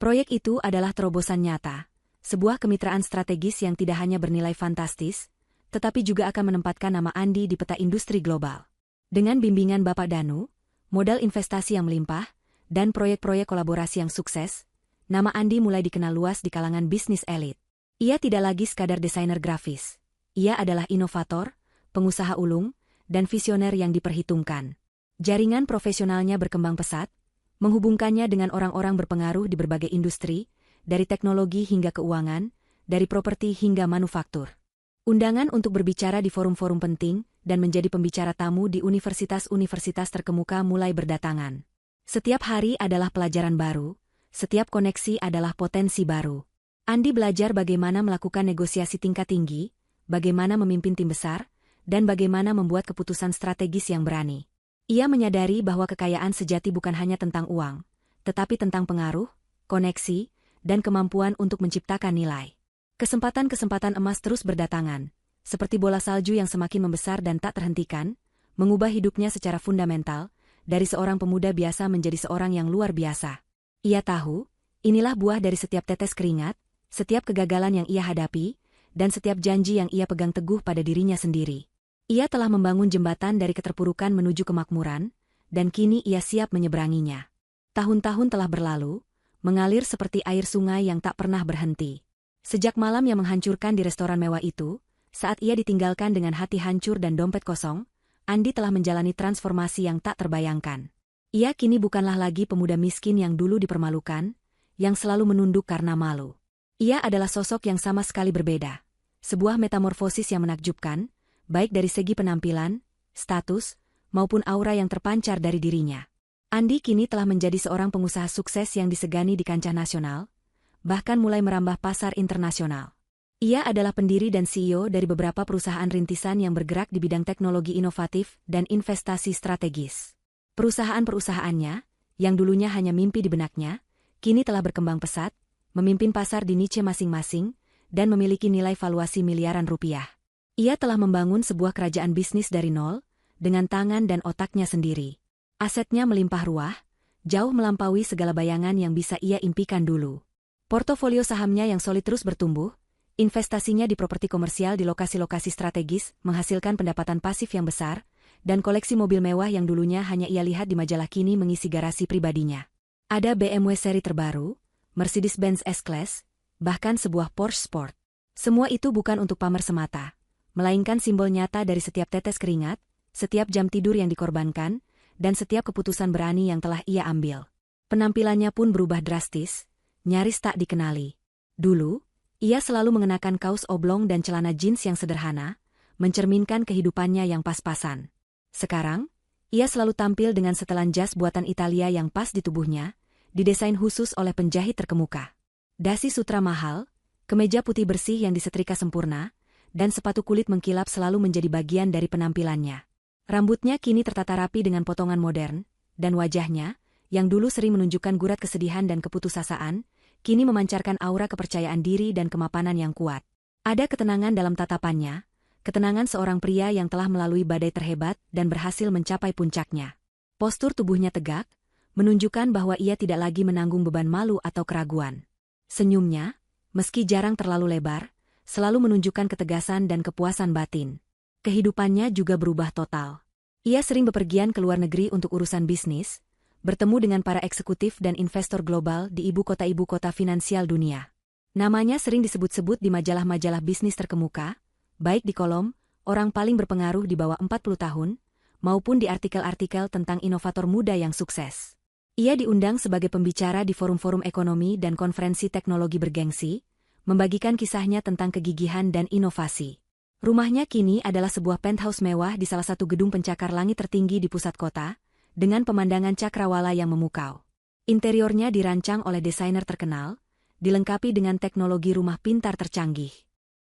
Speaker 1: Proyek itu adalah terobosan nyata, sebuah kemitraan strategis yang tidak hanya bernilai fantastis, tetapi juga akan menempatkan nama Andi di peta industri global. Dengan bimbingan Bapak Danu, modal investasi yang melimpah, dan proyek-proyek kolaborasi yang sukses, nama Andi mulai dikenal luas di kalangan bisnis elit. Ia tidak lagi sekadar desainer grafis. Ia adalah inovator, pengusaha ulung, dan visioner yang diperhitungkan. Jaringan profesionalnya berkembang pesat, menghubungkannya dengan orang-orang berpengaruh di berbagai industri, dari teknologi hingga keuangan, dari properti hingga manufaktur. Undangan untuk berbicara di forum-forum penting dan menjadi pembicara tamu di universitas-universitas terkemuka mulai berdatangan. Setiap hari adalah pelajaran baru, setiap koneksi adalah potensi baru. Andi belajar bagaimana melakukan negosiasi tingkat tinggi, bagaimana memimpin tim besar, dan bagaimana membuat keputusan strategis yang berani. Ia menyadari bahwa kekayaan sejati bukan hanya tentang uang, tetapi tentang pengaruh, koneksi, dan kemampuan untuk menciptakan nilai. Kesempatan-kesempatan emas terus berdatangan, seperti bola salju yang semakin membesar dan tak terhentikan, mengubah hidupnya secara fundamental, dari seorang pemuda biasa menjadi seorang yang luar biasa. Ia tahu, inilah buah dari setiap tetes keringat, setiap kegagalan yang ia hadapi, dan setiap janji yang ia pegang teguh pada dirinya sendiri. Ia telah membangun jembatan dari keterpurukan menuju kemakmuran, dan kini ia siap menyeberanginya. Tahun-tahun telah berlalu, mengalir seperti air sungai yang tak pernah berhenti. Sejak malam yang menghancurkan di restoran mewah itu, saat ia ditinggalkan dengan hati hancur dan dompet kosong, Andi telah menjalani transformasi yang tak terbayangkan. Ia kini bukanlah lagi pemuda miskin yang dulu dipermalukan, yang selalu menunduk karena malu. Ia adalah sosok yang sama sekali berbeda. Sebuah metamorfosis yang menakjubkan, baik dari segi penampilan, status, maupun aura yang terpancar dari dirinya. Andi kini telah menjadi seorang pengusaha sukses yang disegani di kancah nasional, bahkan mulai merambah pasar internasional. Ia adalah pendiri dan CEO dari beberapa perusahaan rintisan yang bergerak di bidang teknologi inovatif dan investasi strategis. Perusahaan-perusahaannya, yang dulunya hanya mimpi di benaknya, kini telah berkembang pesat, memimpin pasar di niche masing-masing, dan memiliki nilai valuasi miliaran rupiah. Ia telah membangun sebuah kerajaan bisnis dari nol, dengan tangan dan otaknya sendiri. Asetnya melimpah ruah, jauh melampaui segala bayangan yang bisa ia impikan dulu. Portofolio sahamnya yang solid terus bertumbuh, investasinya di properti komersial di lokasi-lokasi strategis menghasilkan pendapatan pasif yang besar, dan koleksi mobil mewah yang dulunya hanya ia lihat di majalah kini mengisi garasi pribadinya. Ada BMW seri terbaru, Mercedes-Benz S-Class, bahkan sebuah Porsche Sport. Semua itu bukan untuk pamer semata, melainkan simbol nyata dari setiap tetes keringat, setiap jam tidur yang dikorbankan, dan setiap keputusan berani yang telah ia ambil. Penampilannya pun berubah drastis, nyaris tak dikenali. Dulu, ia selalu mengenakan kaos oblong dan celana jeans yang sederhana, mencerminkan kehidupannya yang pas-pasan. Sekarang, ia selalu tampil dengan setelan jas buatan Italia yang pas di tubuhnya, didesain khusus oleh penjahit terkemuka. Dasi sutra mahal, kemeja putih bersih yang disetrika sempurna, dan sepatu kulit mengkilap selalu menjadi bagian dari penampilannya. Rambutnya kini tertata rapi dengan potongan modern, dan wajahnya, yang dulu sering menunjukkan gurat kesedihan dan keputusasaan, kini memancarkan aura kepercayaan diri dan kemapanan yang kuat. Ada ketenangan dalam tatapannya, ketenangan seorang pria yang telah melalui badai terhebat dan berhasil mencapai puncaknya. Postur tubuhnya tegak, menunjukkan bahwa ia tidak lagi menanggung beban malu atau keraguan. Senyumnya, meski jarang terlalu lebar, selalu menunjukkan ketegasan dan kepuasan batin. Kehidupannya juga berubah total. Ia sering bepergian ke luar negeri untuk urusan bisnis, bertemu dengan para eksekutif dan investor global di ibu kota finansial dunia. Namanya sering disebut-sebut di majalah-majalah bisnis terkemuka, baik di kolom orang paling berpengaruh di bawah 40 tahun, maupun di artikel-artikel tentang inovator muda yang sukses. Ia diundang sebagai pembicara di forum-forum ekonomi dan konferensi teknologi bergengsi, membagikan kisahnya tentang kegigihan dan inovasi. Rumahnya kini adalah sebuah penthouse mewah di salah satu gedung pencakar langit tertinggi di pusat kota, dengan pemandangan cakrawala yang memukau. Interiornya dirancang oleh desainer terkenal, dilengkapi dengan teknologi rumah pintar tercanggih.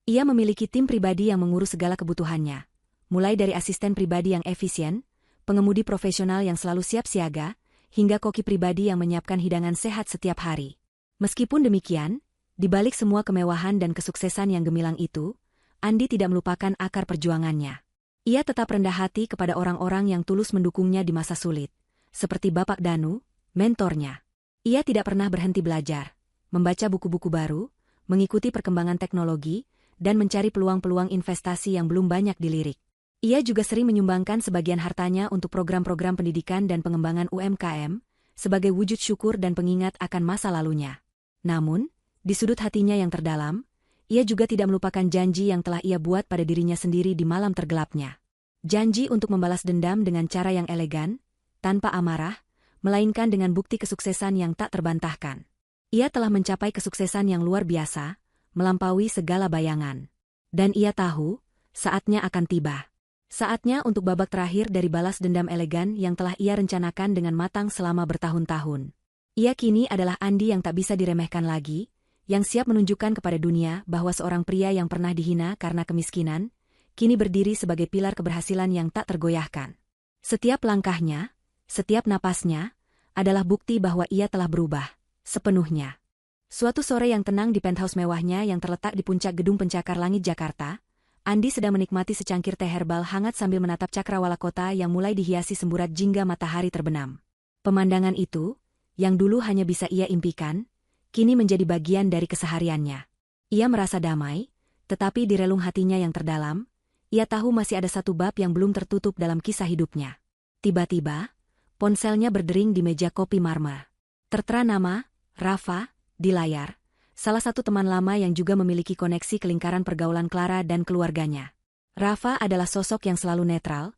Speaker 1: Ia memiliki tim pribadi yang mengurus segala kebutuhannya, mulai dari asisten pribadi yang efisien, pengemudi profesional yang selalu siap siaga, hingga koki pribadi yang menyiapkan hidangan sehat setiap hari. Meskipun demikian, di balik semua kemewahan dan kesuksesan yang gemilang itu, Andi tidak melupakan akar perjuangannya. Ia tetap rendah hati kepada orang-orang yang tulus mendukungnya di masa sulit, seperti Bapak Danu, mentornya. Ia tidak pernah berhenti belajar, membaca buku-buku baru, mengikuti perkembangan teknologi, dan mencari peluang-peluang investasi yang belum banyak dilirik. Ia juga sering menyumbangkan sebagian hartanya untuk program-program pendidikan dan pengembangan UMKM, sebagai wujud syukur dan pengingat akan masa lalunya. Namun, di sudut hatinya yang terdalam, ia juga tidak melupakan janji yang telah ia buat pada dirinya sendiri di malam tergelapnya. Janji untuk membalas dendam dengan cara yang elegan, tanpa amarah, melainkan dengan bukti kesuksesan yang tak terbantahkan. Ia telah mencapai kesuksesan yang luar biasa, melampaui segala bayangan. Dan ia tahu, saatnya akan tiba. Saatnya untuk babak terakhir dari balas dendam elegan yang telah ia rencanakan dengan matang selama bertahun-tahun. Ia kini adalah Andi yang tak bisa diremehkan lagi, yang siap menunjukkan kepada dunia bahwa seorang pria yang pernah dihina karena kemiskinan, kini berdiri sebagai pilar keberhasilan yang tak tergoyahkan. Setiap langkahnya, setiap napasnya, adalah bukti bahwa ia telah berubah, sepenuhnya. Suatu sore yang tenang di penthouse mewahnya yang terletak di puncak gedung pencakar langit Jakarta, Andi sedang menikmati secangkir teh herbal hangat sambil menatap cakrawala kota yang mulai dihiasi semburat jingga matahari terbenam. Pemandangan itu, yang dulu hanya bisa ia impikan, kini menjadi bagian dari kesehariannya. Ia merasa damai, tetapi di relung hatinya yang terdalam, ia tahu masih ada satu bab yang belum tertutup dalam kisah hidupnya. Tiba-tiba, ponselnya berdering di meja kopi marmer. Tertera nama, Rafa, di layar, salah satu teman lama yang juga memiliki koneksi ke lingkaran pergaulan Clara dan keluarganya. Rafa adalah sosok yang selalu netral,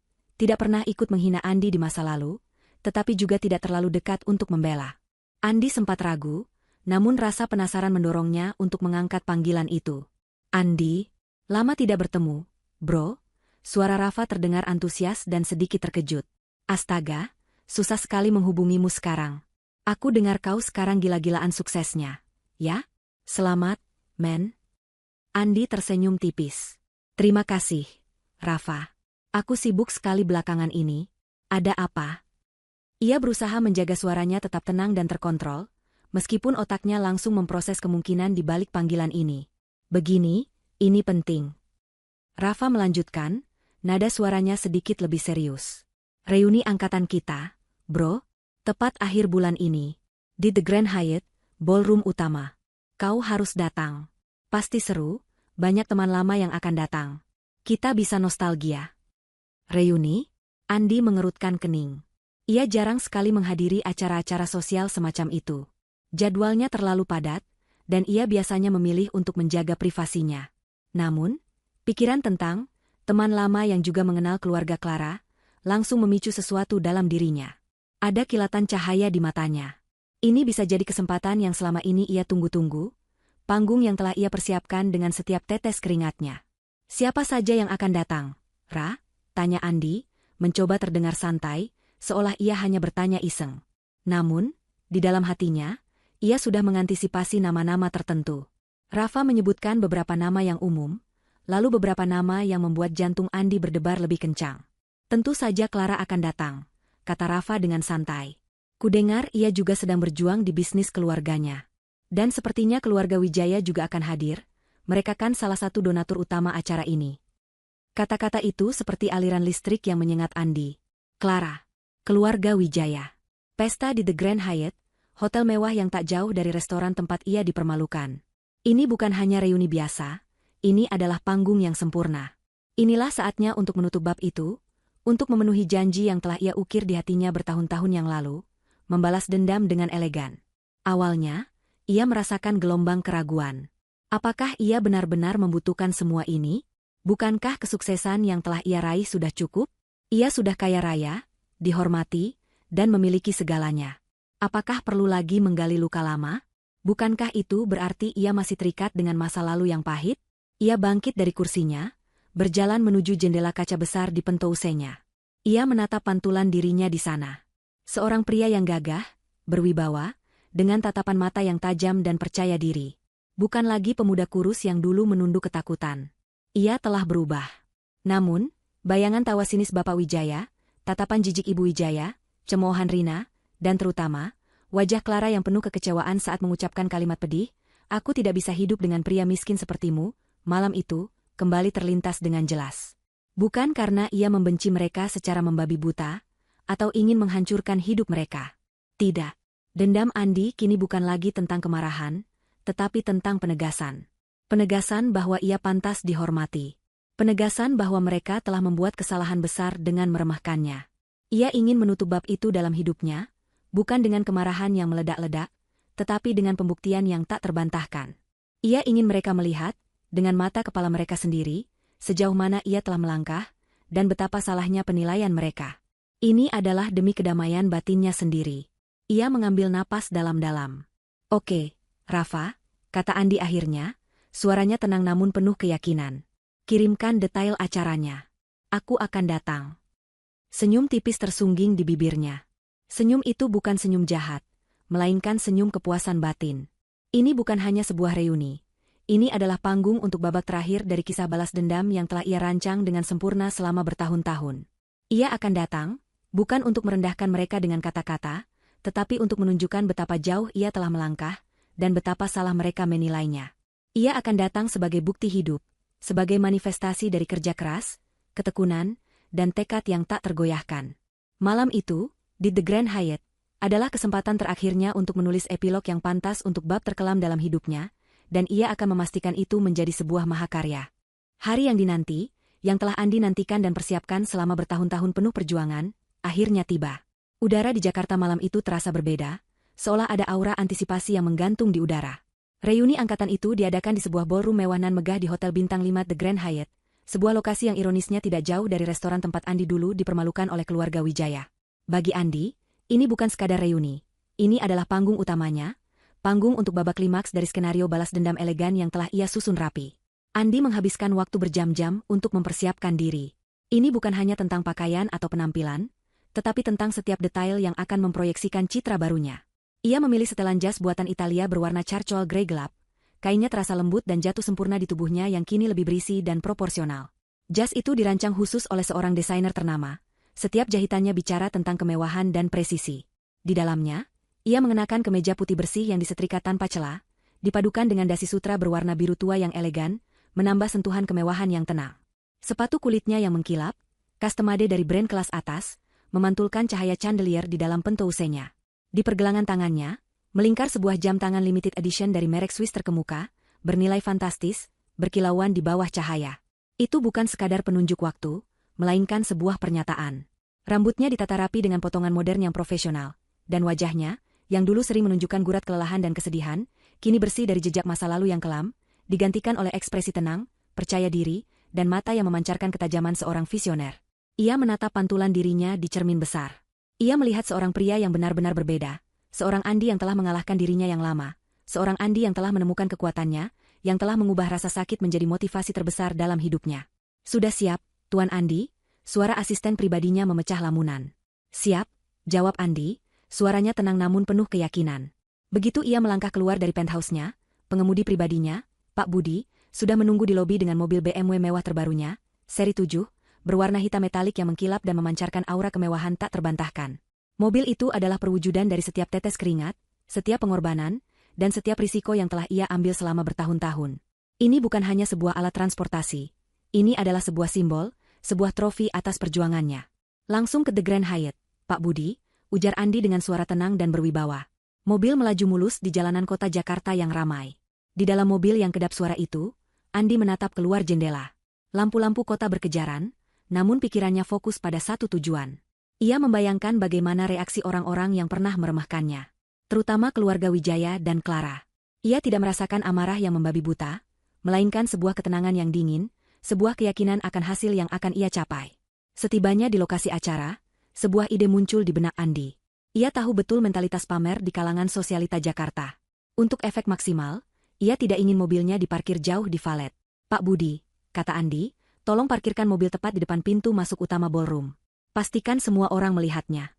Speaker 1: Tidak pernah ikut menghina Andi di masa lalu, tetapi juga tidak terlalu dekat untuk membela. Andi sempat ragu, namun rasa penasaran mendorongnya untuk mengangkat panggilan itu. Andi, lama tidak bertemu, bro. Suara Rafa terdengar antusias dan sedikit terkejut. Astaga, susah sekali menghubungimu sekarang. Aku dengar kau sekarang gila-gilaan suksesnya. Ya? Selamat, men. Andi tersenyum tipis. Terima kasih, Rafa. Aku sibuk sekali belakangan ini. Ada apa? Ia berusaha menjaga suaranya tetap tenang dan terkontrol, meskipun otaknya langsung memproses kemungkinan di balik panggilan ini. Begini, ini penting. Rafa melanjutkan, nada suaranya sedikit lebih serius. Reuni angkatan kita, bro, tepat akhir bulan ini. Di The Grand Hyatt, ballroom utama. Kau harus datang. Pasti seru, banyak teman lama yang akan datang. Kita bisa nostalgia. Reuni? Andi mengerutkan kening. Ia jarang sekali menghadiri acara-acara sosial semacam itu. Jadwalnya terlalu padat, dan ia biasanya memilih untuk menjaga privasinya. Namun, pikiran tentang teman lama yang juga mengenal keluarga Clara langsung memicu sesuatu dalam dirinya. Ada kilatan cahaya di matanya. Ini bisa jadi kesempatan yang selama ini ia tunggu-tunggu, panggung yang telah ia persiapkan dengan setiap tetes keringatnya. Siapa saja yang akan datang, Ra? Tanya Andi, mencoba terdengar santai, seolah ia hanya bertanya iseng. Namun, di dalam hatinya, ia sudah mengantisipasi nama-nama tertentu. Rafa menyebutkan beberapa nama yang umum, lalu beberapa nama yang membuat jantung Andi berdebar lebih kencang. Tentu saja Clara akan datang, kata Rafa dengan santai. Kudengar ia juga sedang berjuang di bisnis keluarganya. Dan sepertinya keluarga Wijaya juga akan hadir, mereka kan salah satu donatur utama acara ini. Kata-kata itu seperti aliran listrik yang menyengat Andi. Clara. Keluarga Wijaya. Pesta di The Grand Hyatt, hotel mewah yang tak jauh dari restoran tempat ia dipermalukan. Ini bukan hanya reuni biasa, ini adalah panggung yang sempurna. Inilah saatnya untuk menutup bab itu, untuk memenuhi janji yang telah ia ukir di hatinya bertahun-tahun yang lalu, membalas dendam dengan elegan. Awalnya, ia merasakan gelombang keraguan. Apakah ia benar-benar membutuhkan semua ini? Bukankah kesuksesan yang telah ia raih sudah cukup? Ia sudah kaya raya, dihormati, dan memiliki segalanya. Apakah perlu lagi menggali luka lama? Bukankah itu berarti ia masih terikat dengan masa lalu yang pahit? Ia bangkit dari kursinya, berjalan menuju jendela kaca besar di pentousenya. Ia menatap pantulan dirinya di sana. Seorang pria yang gagah, berwibawa, dengan tatapan mata yang tajam dan percaya diri. Bukan lagi pemuda kurus yang dulu menunduk ketakutan. Ia telah berubah. Namun, bayangan tawa sinis Bapak Wijaya, tatapan jijik Ibu Wijaya, cemoohan Rina, dan terutama, wajah Clara yang penuh kekecewaan saat mengucapkan kalimat pedih, "Aku tidak bisa hidup dengan pria miskin sepertimu," malam itu, kembali terlintas dengan jelas. Bukan karena ia membenci mereka secara membabi buta, atau ingin menghancurkan hidup mereka. Tidak. Dendam Andi kini bukan lagi tentang kemarahan, tetapi tentang penegasan. Penegasan bahwa ia pantas dihormati. Penegasan bahwa mereka telah membuat kesalahan besar dengan meremehkannya. Ia ingin menutup bab itu dalam hidupnya, bukan dengan kemarahan yang meledak-ledak, tetapi dengan pembuktian yang tak terbantahkan. Ia ingin mereka melihat, dengan mata kepala mereka sendiri, sejauh mana ia telah melangkah, dan betapa salahnya penilaian mereka. Ini adalah demi kedamaian batinnya sendiri. Ia mengambil napas dalam-dalam. "Oke, Rafa," kata Andi akhirnya, suaranya tenang namun penuh keyakinan. "Kirimkan detail acaranya. Aku akan datang." Senyum tipis tersungging di bibirnya. Senyum itu bukan senyum jahat, melainkan senyum kepuasan batin. Ini bukan hanya sebuah reuni. Ini adalah panggung untuk babak terakhir dari kisah balas dendam yang telah ia rancang dengan sempurna selama bertahun-tahun. Ia akan datang, bukan untuk merendahkan mereka dengan kata-kata, tetapi untuk menunjukkan betapa jauh ia telah melangkah, dan betapa salah mereka menilainya. Ia akan datang sebagai bukti hidup, sebagai manifestasi dari kerja keras, ketekunan, dan tekad yang tak tergoyahkan. Malam itu, di The Grand Hyatt, adalah kesempatan terakhirnya untuk menulis epilog yang pantas untuk bab terkelam dalam hidupnya, dan ia akan memastikan itu menjadi sebuah mahakarya. Hari yang dinanti, yang telah Andi nantikan dan persiapkan selama bertahun-tahun penuh perjuangan, akhirnya tiba. Udara di Jakarta malam itu terasa berbeda, seolah ada aura antisipasi yang menggantung di udara. Reuni angkatan itu diadakan di sebuah ballroom mewah nan megah di Hotel Bintang 5 The Grand Hyatt, sebuah lokasi yang ironisnya tidak jauh dari restoran tempat Andi dulu dipermalukan oleh keluarga Wijaya. Bagi Andi, ini bukan sekadar reuni. Ini adalah panggung utamanya, panggung untuk babak klimaks dari skenario balas dendam elegan yang telah ia susun rapi. Andi menghabiskan waktu berjam-jam untuk mempersiapkan diri. Ini bukan hanya tentang pakaian atau penampilan, tetapi tentang setiap detail yang akan memproyeksikan citra barunya. Ia memilih setelan jas buatan Italia berwarna charcoal grey gelap. Kainnya terasa lembut dan jatuh sempurna di tubuhnya yang kini lebih berisi dan proporsional. Jas itu dirancang khusus oleh seorang desainer ternama. Setiap jahitannya bicara tentang kemewahan dan presisi. Di dalamnya, ia mengenakan kemeja putih bersih yang disetrika tanpa celah, dipadukan dengan dasi sutra berwarna biru tua yang elegan, menambah sentuhan kemewahan yang tenang. Sepatu kulitnya yang mengkilap, customade dari brand kelas atas, memantulkan cahaya chandelier di dalam pentousenya. Di pergelangan tangannya, melingkar sebuah jam tangan limited edition dari merek Swiss terkemuka, bernilai fantastis, berkilauan di bawah cahaya. Itu bukan sekadar penunjuk waktu, melainkan sebuah pernyataan. Rambutnya ditata rapi dengan potongan modern yang profesional, dan wajahnya, yang dulu sering menunjukkan gurat kelelahan dan kesedihan, kini bersih dari jejak masa lalu yang kelam, digantikan oleh ekspresi tenang, percaya diri, dan mata yang memancarkan ketajaman seorang visioner. Ia menatap pantulan dirinya di cermin besar. Ia melihat seorang pria yang benar-benar berbeda, seorang Andi yang telah mengalahkan dirinya yang lama, seorang Andi yang telah menemukan kekuatannya, yang telah mengubah rasa sakit menjadi motivasi terbesar dalam hidupnya. "Sudah siap, Tuan Andi?" Suara asisten pribadinya memecah lamunan. "Siap," jawab Andi, suaranya tenang namun penuh keyakinan. Begitu ia melangkah keluar dari penthouse-nya, pengemudi pribadinya, Pak Budi, sudah menunggu di lobi dengan mobil BMW mewah terbarunya, seri 7, berwarna hitam metalik yang mengkilap dan memancarkan aura kemewahan tak terbantahkan. Mobil itu adalah perwujudan dari setiap tetes keringat, setiap pengorbanan, dan setiap risiko yang telah ia ambil selama bertahun-tahun. Ini bukan hanya sebuah alat transportasi. Ini adalah sebuah simbol, sebuah trofi atas perjuangannya. "Langsung ke The Grand Hyatt, Pak Budi," ujar Andi dengan suara tenang dan berwibawa. Mobil melaju mulus di jalanan kota Jakarta yang ramai. Di dalam mobil yang kedap suara itu, Andi menatap keluar jendela. Lampu-lampu kota berkejaran, namun pikirannya fokus pada satu tujuan. Ia membayangkan bagaimana reaksi orang-orang yang pernah meremehkannya, terutama keluarga Wijaya dan Clara. Ia tidak merasakan amarah yang membabi buta, melainkan sebuah ketenangan yang dingin, sebuah keyakinan akan hasil yang akan ia capai. Setibanya di lokasi acara, sebuah ide muncul di benak Andi. Ia tahu betul mentalitas pamer di kalangan sosialita Jakarta. Untuk efek maksimal, ia tidak ingin mobilnya diparkir jauh di valet. "Pak Budi," kata Andi, "tolong parkirkan mobil tepat di depan pintu masuk utama ballroom. Pastikan semua orang melihatnya."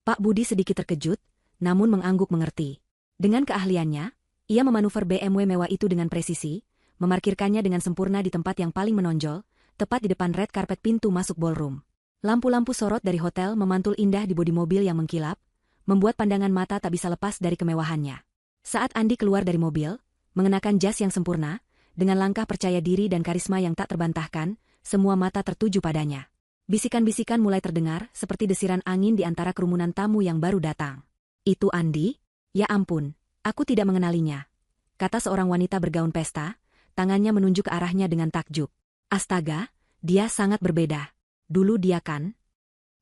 Speaker 1: Pak Budi sedikit terkejut, namun mengangguk mengerti. Dengan keahliannya, ia memanuver BMW mewah itu dengan presisi, memarkirkannya dengan sempurna di tempat yang paling menonjol, tepat di depan red carpet pintu masuk ballroom. Lampu-lampu sorot dari hotel memantul indah di bodi mobil yang mengkilap, membuat pandangan mata tak bisa lepas dari kemewahannya. Saat Andi keluar dari mobil, mengenakan jas yang sempurna, dengan langkah percaya diri dan karisma yang tak terbantahkan, semua mata tertuju padanya. Bisikan-bisikan mulai terdengar seperti desiran angin di antara kerumunan tamu yang baru datang. "Itu Andi? Ya ampun, aku tidak mengenalinya," kata seorang wanita bergaun pesta, tangannya menunjuk ke arahnya dengan takjub. "Astaga, dia sangat berbeda. Dulu dia kan?"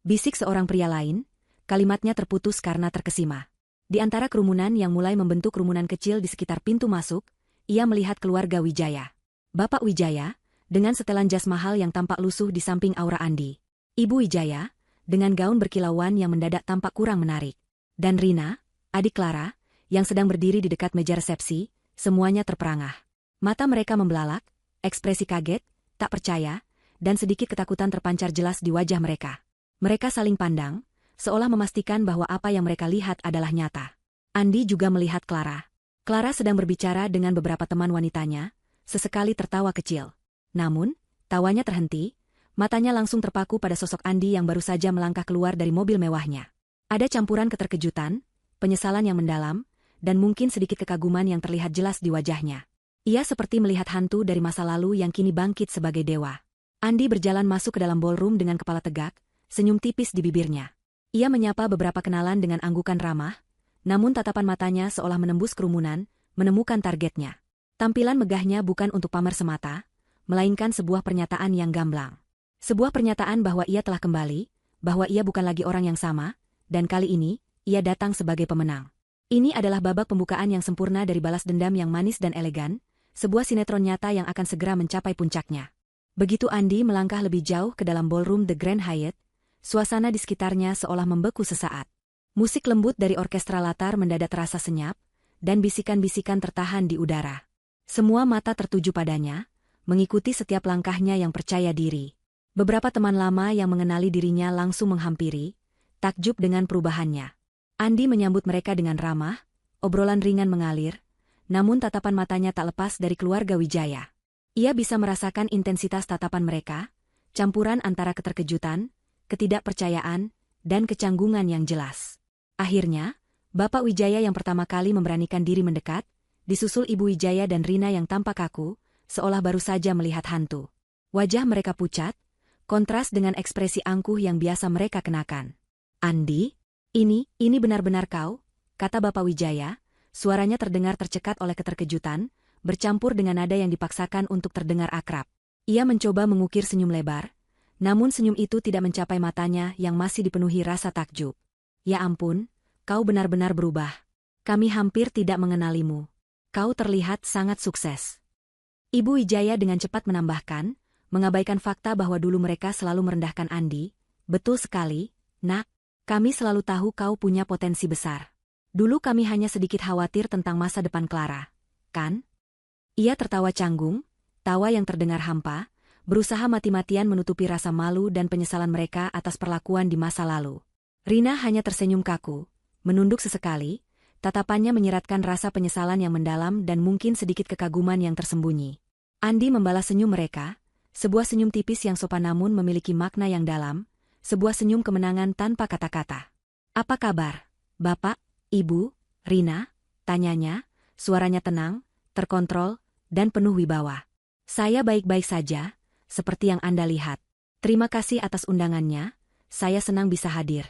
Speaker 1: Bisik seorang pria lain, kalimatnya terputus karena terkesima. Di antara kerumunan yang mulai membentuk kerumunan kecil di sekitar pintu masuk, ia melihat keluarga Wijaya. Bapak Wijaya, dengan setelan jas mahal yang tampak lusuh di samping aura Andi. Ibu Wijaya, dengan gaun berkilauan yang mendadak tampak kurang menarik. Dan Rina, adik Clara, yang sedang berdiri di dekat meja resepsi, semuanya terperangah. Mata mereka membelalak, ekspresi kaget, tak percaya, dan sedikit ketakutan terpancar jelas di wajah mereka. Mereka saling pandang, seolah memastikan bahwa apa yang mereka lihat adalah nyata. Andi juga melihat Clara. Clara sedang berbicara dengan beberapa teman wanitanya, sesekali tertawa kecil. Namun, tawanya terhenti, matanya langsung terpaku pada sosok Andi yang baru saja melangkah keluar dari mobil mewahnya. Ada campuran keterkejutan, penyesalan yang mendalam, dan mungkin sedikit kekaguman yang terlihat jelas di wajahnya. Ia seperti melihat hantu dari masa lalu yang kini bangkit sebagai dewa. Andi berjalan masuk ke dalam ballroom dengan kepala tegak, senyum tipis di bibirnya. Ia menyapa beberapa kenalan dengan anggukan ramah, namun tatapan matanya seolah menembus kerumunan, menemukan targetnya. Tampilan megahnya bukan untuk pamer semata, melainkan sebuah pernyataan yang gamblang. Sebuah pernyataan bahwa ia telah kembali, bahwa ia bukan lagi orang yang sama, dan kali ini, ia datang sebagai pemenang. Ini adalah babak pembukaan yang sempurna dari balas dendam yang manis dan elegan, sebuah sinetron nyata yang akan segera mencapai puncaknya. Begitu Andi melangkah lebih jauh ke dalam ballroom The Grand Hyatt, suasana di sekitarnya seolah membeku sesaat. Musik lembut dari orkestra latar mendadak terasa senyap, dan bisikan-bisikan tertahan di udara. Semua mata tertuju padanya, mengikuti setiap langkahnya yang percaya diri. Beberapa teman lama yang mengenali dirinya langsung menghampiri, takjub dengan perubahannya. Andi menyambut mereka dengan ramah, obrolan ringan mengalir, namun tatapan matanya tak lepas dari keluarga Wijaya. Ia bisa merasakan intensitas tatapan mereka, campuran antara keterkejutan, ketidakpercayaan, dan kecanggungan yang jelas. Akhirnya, Bapak Wijaya yang pertama kali memberanikan diri mendekat, disusul Ibu Wijaya dan Rina yang tampak kaku, seolah baru saja melihat hantu. Wajah mereka pucat, kontras dengan ekspresi angkuh yang biasa mereka kenakan. "Andi, ini benar-benar kau?" kata Bapak Wijaya. Suaranya terdengar tercekat oleh keterkejutan, bercampur dengan nada yang dipaksakan untuk terdengar akrab. Ia mencoba mengukir senyum lebar, namun senyum itu tidak mencapai matanya yang masih dipenuhi rasa takjub. "Ya ampun, kau benar-benar berubah. Kami hampir tidak mengenalimu. Kau terlihat sangat sukses." Ibu Wijaya dengan cepat menambahkan, mengabaikan fakta bahwa dulu mereka selalu merendahkan Andi. "Betul sekali, Nak. Kami selalu tahu kau punya potensi besar. Dulu kami hanya sedikit khawatir tentang masa depan Clara, kan?" Ia tertawa canggung, tawa yang terdengar hampa, berusaha mati-matian menutupi rasa malu dan penyesalan mereka atas perlakuan di masa lalu. Rina hanya tersenyum kaku, menunduk sesekali, tatapannya menyiratkan rasa penyesalan yang mendalam dan mungkin sedikit kekaguman yang tersembunyi. Andi membalas senyum mereka, sebuah senyum tipis yang sopan namun memiliki makna yang dalam, sebuah senyum kemenangan tanpa kata-kata. "Apa kabar, Bapak, Ibu, Rina?" tanyanya, suaranya tenang, terkontrol, dan penuh wibawa. "Saya baik-baik saja, seperti yang Anda lihat. Terima kasih atas undangannya, saya senang bisa hadir."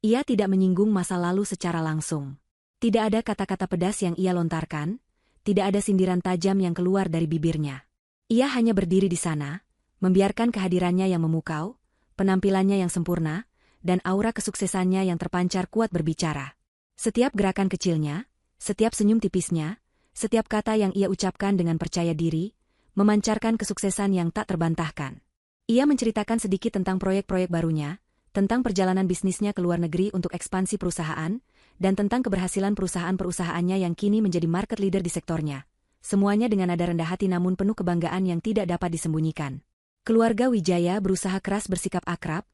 Speaker 1: Ia tidak menyinggung masa lalu secara langsung. Tidak ada kata-kata pedas yang ia lontarkan, tidak ada sindiran tajam yang keluar dari bibirnya. Ia hanya berdiri di sana, membiarkan kehadirannya yang memukau, penampilannya yang sempurna, dan aura kesuksesannya yang terpancar kuat berbicara. Setiap gerakan kecilnya, setiap senyum tipisnya, setiap kata yang ia ucapkan dengan percaya diri, memancarkan kesuksesan yang tak terbantahkan. Ia menceritakan sedikit tentang proyek-proyek barunya, tentang perjalanan bisnisnya ke luar negeri untuk ekspansi perusahaan, dan tentang keberhasilan perusahaan-perusahaannya yang kini menjadi market leader di sektornya. Semuanya dengan nada rendah hati namun penuh kebanggaan yang tidak dapat disembunyikan. Keluarga Wijaya berusaha keras bersikap akrab,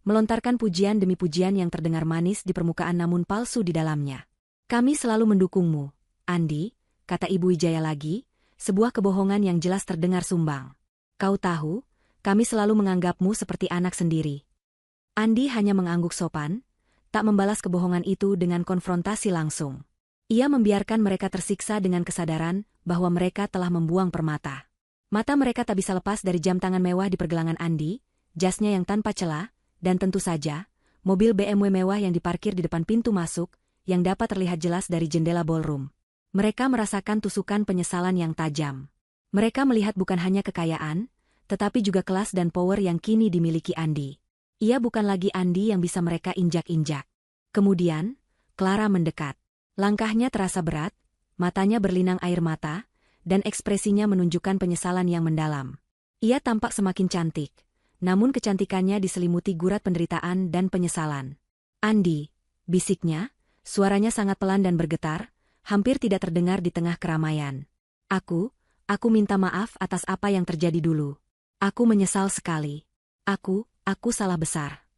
Speaker 1: melontarkan pujian demi pujian yang terdengar manis di permukaan namun palsu di dalamnya. "Kami selalu mendukungmu, Andi," kata Ibu Wijaya lagi, sebuah kebohongan yang jelas terdengar sumbang. "Kau tahu, kami selalu menganggapmu seperti anak sendiri." Andi hanya mengangguk sopan, tak membalas kebohongan itu dengan konfrontasi langsung. Ia membiarkan mereka tersiksa dengan kesadaran bahwa mereka telah membuang permata. Mata mereka tak bisa lepas dari jam tangan mewah di pergelangan Andi, jasnya yang tanpa celah, dan tentu saja, mobil BMW mewah yang diparkir di depan pintu masuk, yang dapat terlihat jelas dari jendela ballroom. Mereka merasakan tusukan penyesalan yang tajam. Mereka melihat bukan hanya kekayaan, tetapi juga kelas dan power yang kini dimiliki Andi. Ia bukan lagi Andi yang bisa mereka injak-injak. Kemudian, Clara mendekat. Langkahnya terasa berat, matanya berlinang air mata, dan ekspresinya menunjukkan penyesalan yang mendalam. Ia tampak semakin cantik, namun kecantikannya diselimuti gurat penderitaan dan penyesalan. "Andi," bisiknya, suaranya sangat pelan dan bergetar, hampir tidak terdengar di tengah keramaian. Aku minta maaf atas apa yang terjadi dulu. Aku menyesal sekali. Aku salah besar."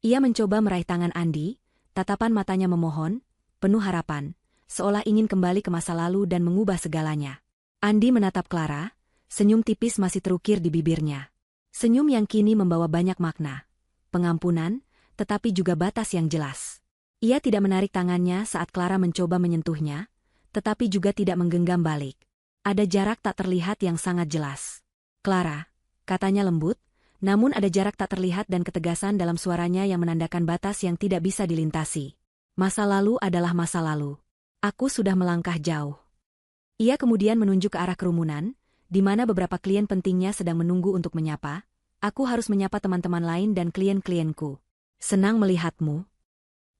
Speaker 1: Ia mencoba meraih tangan Andi, tatapan matanya memohon, penuh harapan, seolah ingin kembali ke masa lalu dan mengubah segalanya. Andi menatap Clara, senyum tipis masih terukir di bibirnya. Senyum yang kini membawa banyak makna, pengampunan, tetapi juga batas yang jelas. Ia tidak menarik tangannya saat Clara mencoba menyentuhnya, tetapi juga tidak menggenggam balik. Ada jarak tak terlihat yang sangat jelas. "Clara," katanya lembut, namun ada jarak tak terlihat dan ketegasan dalam suaranya yang menandakan batas yang tidak bisa dilintasi. "Masa lalu adalah masa lalu. Aku sudah melangkah jauh." Ia kemudian menunjuk ke arah kerumunan, di mana beberapa klien pentingnya sedang menunggu untuk menyapa. "Aku harus menyapa teman-teman lain dan klien-klienku. Senang melihatmu."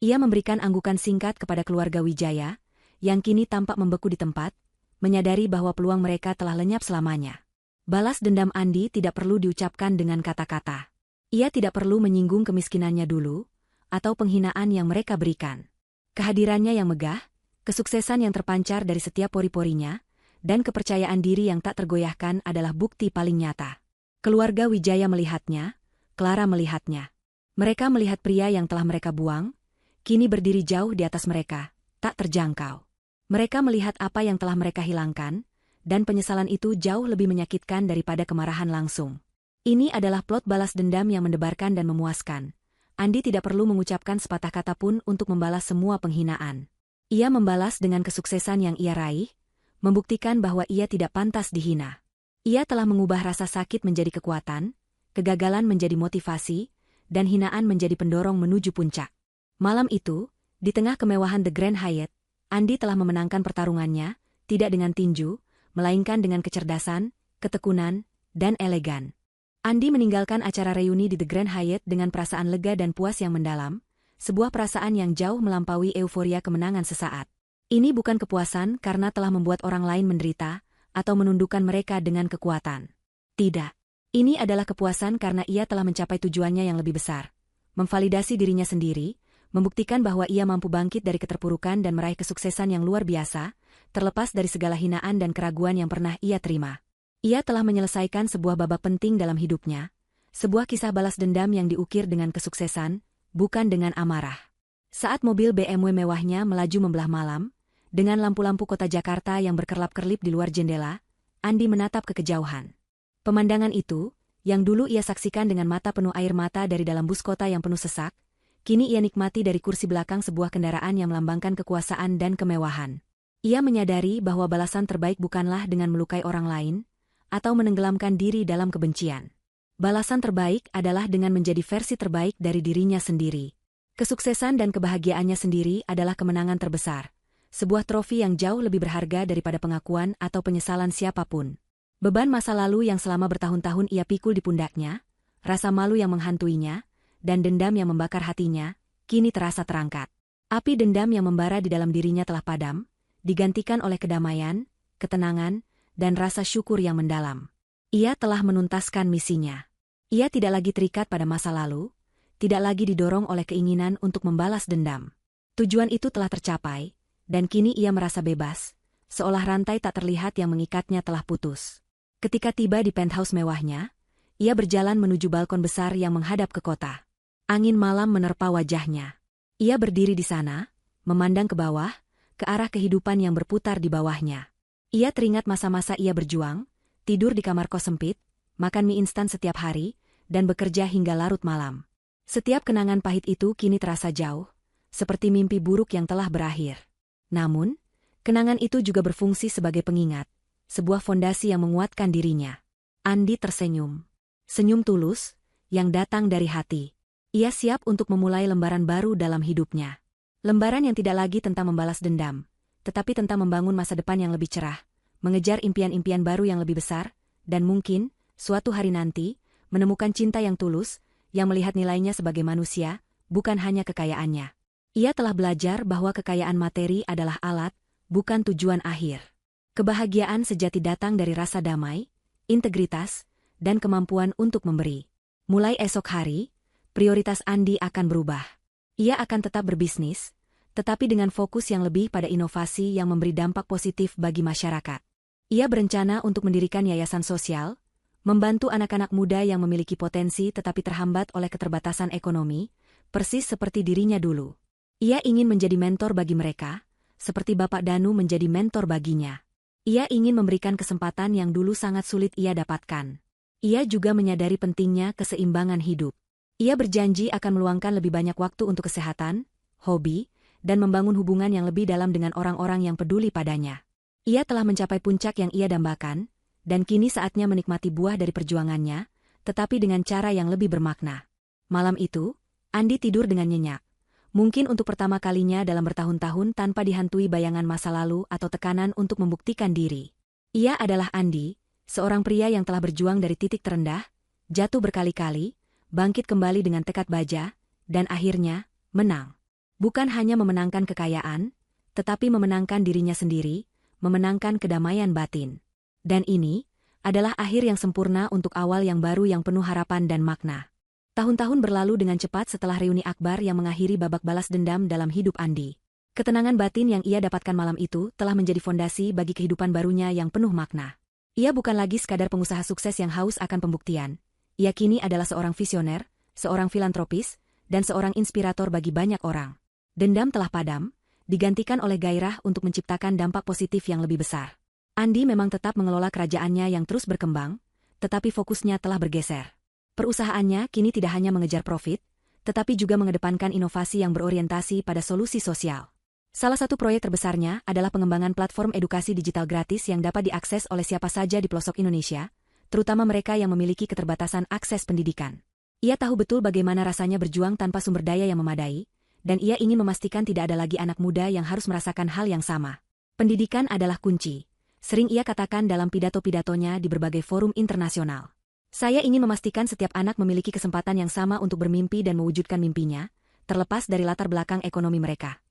Speaker 1: Ia memberikan anggukan singkat kepada keluarga Wijaya, yang kini tampak membeku di tempat, menyadari bahwa peluang mereka telah lenyap selamanya. Balas dendam Andi tidak perlu diucapkan dengan kata-kata. Ia tidak perlu menyinggung kemiskinannya dulu, atau penghinaan yang mereka berikan. Kehadirannya yang megah, kesuksesan yang terpancar dari setiap pori-porinya, dan kepercayaan diri yang tak tergoyahkan adalah bukti paling nyata. Keluarga Wijaya melihatnya, Clara melihatnya. Mereka melihat pria yang telah mereka buang, kini berdiri jauh di atas mereka, tak terjangkau. Mereka melihat apa yang telah mereka hilangkan, dan penyesalan itu jauh lebih menyakitkan daripada kemarahan langsung. Ini adalah plot balas dendam yang mendebarkan dan memuaskan. Andi tidak perlu mengucapkan sepatah kata pun untuk membalas semua penghinaan. Ia membalas dengan kesuksesan yang ia raih, membuktikan bahwa ia tidak pantas dihina. Ia telah mengubah rasa sakit menjadi kekuatan, kegagalan menjadi motivasi, dan hinaan menjadi pendorong menuju puncak. Malam itu, di tengah kemewahan The Grand Hyatt, Andi telah memenangkan pertarungannya, tidak dengan tinju, melainkan dengan kecerdasan, ketekunan, dan elegan. Andi meninggalkan acara reuni di The Grand Hyatt dengan perasaan lega dan puas yang mendalam, sebuah perasaan yang jauh melampaui euforia kemenangan sesaat. Ini bukan kepuasan karena telah membuat orang lain menderita, atau menundukkan mereka dengan kekuatan. Tidak. Ini adalah kepuasan karena ia telah mencapai tujuannya yang lebih besar. Memvalidasi dirinya sendiri, membuktikan bahwa ia mampu bangkit dari keterpurukan dan meraih kesuksesan yang luar biasa, terlepas dari segala hinaan dan keraguan yang pernah ia terima. Ia telah menyelesaikan sebuah babak penting dalam hidupnya, sebuah kisah balas dendam yang diukir dengan kesuksesan, bukan dengan amarah. Saat mobil BMW mewahnya melaju membelah malam, dengan lampu-lampu kota Jakarta yang berkerlap-kerlip di luar jendela, Andi menatap ke kejauhan. Pemandangan itu, yang dulu ia saksikan dengan mata penuh air mata dari dalam bus kota yang penuh sesak, kini ia nikmati dari kursi belakang sebuah kendaraan yang melambangkan kekuasaan dan kemewahan. Ia menyadari bahwa balasan terbaik bukanlah dengan melukai orang lain, atau menenggelamkan diri dalam kebencian. Balasan terbaik adalah dengan menjadi versi terbaik dari dirinya sendiri. Kesuksesan dan kebahagiaannya sendiri adalah kemenangan terbesar, sebuah trofi yang jauh lebih berharga daripada pengakuan atau penyesalan siapapun. Beban masa lalu yang selama bertahun-tahun ia pikul di pundaknya, rasa malu yang menghantuinya, dan dendam yang membakar hatinya, kini terasa terangkat. Api dendam yang membara di dalam dirinya telah padam, digantikan oleh kedamaian, ketenangan, dan rasa syukur yang mendalam. Ia telah menuntaskan misinya. Ia tidak lagi terikat pada masa lalu, tidak lagi didorong oleh keinginan untuk membalas dendam. Tujuan itu telah tercapai, dan kini ia merasa bebas, seolah rantai tak terlihat yang mengikatnya telah putus. Ketika tiba di penthouse mewahnya, ia berjalan menuju balkon besar yang menghadap ke kota. Angin malam menerpa wajahnya. Ia berdiri di sana, memandang ke bawah, ke arah kehidupan yang berputar di bawahnya. Ia teringat masa-masa ia berjuang, tidur di kamar kos sempit, makan mie instan setiap hari, dan bekerja hingga larut malam. Setiap kenangan pahit itu kini terasa jauh, seperti mimpi buruk yang telah berakhir. Namun, kenangan itu juga berfungsi sebagai pengingat, sebuah fondasi yang menguatkan dirinya. Andi tersenyum. Senyum tulus, yang datang dari hati. Ia siap untuk memulai lembaran baru dalam hidupnya. Lembaran yang tidak lagi tentang membalas dendam, tetapi tentang membangun masa depan yang lebih cerah, mengejar impian-impian baru yang lebih besar, dan mungkin, suatu hari nanti, menemukan cinta yang tulus, yang melihat nilainya sebagai manusia, bukan hanya kekayaannya. Ia telah belajar bahwa kekayaan materi adalah alat, bukan tujuan akhir. Kebahagiaan sejati datang dari rasa damai, integritas, dan kemampuan untuk memberi. Mulai esok hari, prioritas Andi akan berubah. Ia akan tetap berbisnis, tetapi dengan fokus yang lebih pada inovasi yang memberi dampak positif bagi masyarakat. Ia berencana untuk mendirikan yayasan sosial, membantu anak-anak muda yang memiliki potensi tetapi terhambat oleh keterbatasan ekonomi, persis seperti dirinya dulu. Ia ingin menjadi mentor bagi mereka, seperti Bapak Danu menjadi mentor baginya. Ia ingin memberikan kesempatan yang dulu sangat sulit ia dapatkan. Ia juga menyadari pentingnya keseimbangan hidup. Ia berjanji akan meluangkan lebih banyak waktu untuk kesehatan, hobi, dan membangun hubungan yang lebih dalam dengan orang-orang yang peduli padanya. Ia telah mencapai puncak yang ia dambakan, dan kini saatnya menikmati buah dari perjuangannya, tetapi dengan cara yang lebih bermakna. Malam itu, Andi tidur dengan nyenyak. Mungkin untuk pertama kalinya dalam bertahun-tahun tanpa dihantui bayangan masa lalu atau tekanan untuk membuktikan diri. Ia adalah Andi, seorang pria yang telah berjuang dari titik terendah, jatuh berkali-kali, bangkit kembali dengan tekad baja, dan akhirnya, menang. Bukan hanya memenangkan kekayaan, tetapi memenangkan dirinya sendiri, memenangkan kedamaian batin. Dan ini adalah akhir yang sempurna untuk awal yang baru yang penuh harapan dan makna. Tahun-tahun berlalu dengan cepat setelah reuni akbar yang mengakhiri babak balas dendam dalam hidup Andi. Ketenangan batin yang ia dapatkan malam itu telah menjadi fondasi bagi kehidupan barunya yang penuh makna. Ia bukan lagi sekadar pengusaha sukses yang haus akan pembuktian. Ia kini adalah seorang visioner, seorang filantropis, dan seorang inspirator bagi banyak orang. Dendam telah padam, digantikan oleh gairah untuk menciptakan dampak positif yang lebih besar. Andi memang tetap mengelola kerajaannya yang terus berkembang, tetapi fokusnya telah bergeser. Perusahaannya kini tidak hanya mengejar profit, tetapi juga mengedepankan inovasi yang berorientasi pada solusi sosial. Salah satu proyek terbesarnya adalah pengembangan platform edukasi digital gratis yang dapat diakses oleh siapa saja di pelosok Indonesia, terutama mereka yang memiliki keterbatasan akses pendidikan. Ia tahu betul bagaimana rasanya berjuang tanpa sumber daya yang memadai, dan ia ingin memastikan tidak ada lagi anak muda yang harus merasakan hal yang sama. Pendidikan adalah kunci, sering ia katakan dalam pidato-pidatonya di berbagai forum internasional. Saya ingin memastikan setiap anak memiliki kesempatan yang sama untuk bermimpi dan mewujudkan mimpinya, terlepas dari latar belakang ekonomi mereka.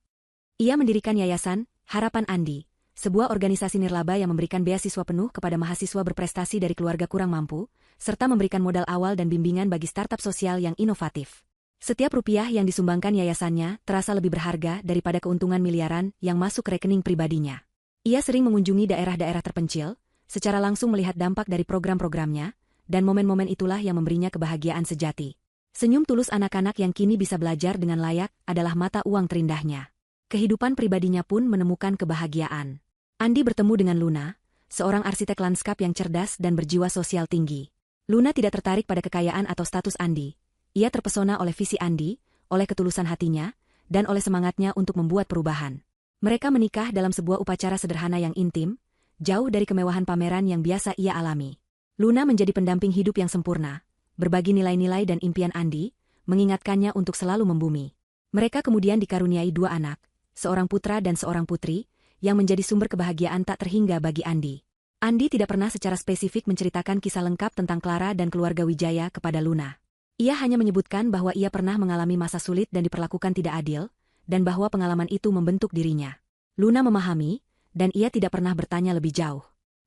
Speaker 1: Ia mendirikan Yayasan Harapan Andi, sebuah organisasi nirlaba yang memberikan beasiswa penuh kepada mahasiswa berprestasi dari keluarga kurang mampu, serta memberikan modal awal dan bimbingan bagi startup sosial yang inovatif. Setiap rupiah yang disumbangkan yayasannya terasa lebih berharga daripada keuntungan miliaran yang masuk ke rekening pribadinya. Ia sering mengunjungi daerah-daerah terpencil, secara langsung melihat dampak dari program-programnya, dan momen-momen itulah yang memberinya kebahagiaan sejati. Senyum tulus anak-anak yang kini bisa belajar dengan layak adalah mata uang terindahnya. Kehidupan pribadinya pun menemukan kebahagiaan. Andi bertemu dengan Luna, seorang arsitek lanskap yang cerdas dan berjiwa sosial tinggi. Luna tidak tertarik pada kekayaan atau status Andi. Ia terpesona oleh visi Andi, oleh ketulusan hatinya, dan oleh semangatnya untuk membuat perubahan. Mereka menikah dalam sebuah upacara sederhana yang intim, jauh dari kemewahan pameran yang biasa ia alami. Luna menjadi pendamping hidup yang sempurna, berbagi nilai-nilai dan impian Andi, mengingatkannya untuk selalu membumi. Mereka kemudian dikaruniai 2 anak, seorang putra dan seorang putri, yang menjadi sumber kebahagiaan tak terhingga bagi Andi. Andi tidak pernah secara spesifik menceritakan kisah lengkap tentang Clara dan keluarga Wijaya kepada Luna. Ia hanya menyebutkan bahwa ia pernah mengalami masa sulit dan diperlakukan tidak adil, dan bahwa pengalaman itu membentuk dirinya. Luna memahami, dan ia tidak pernah bertanya lebih jauh.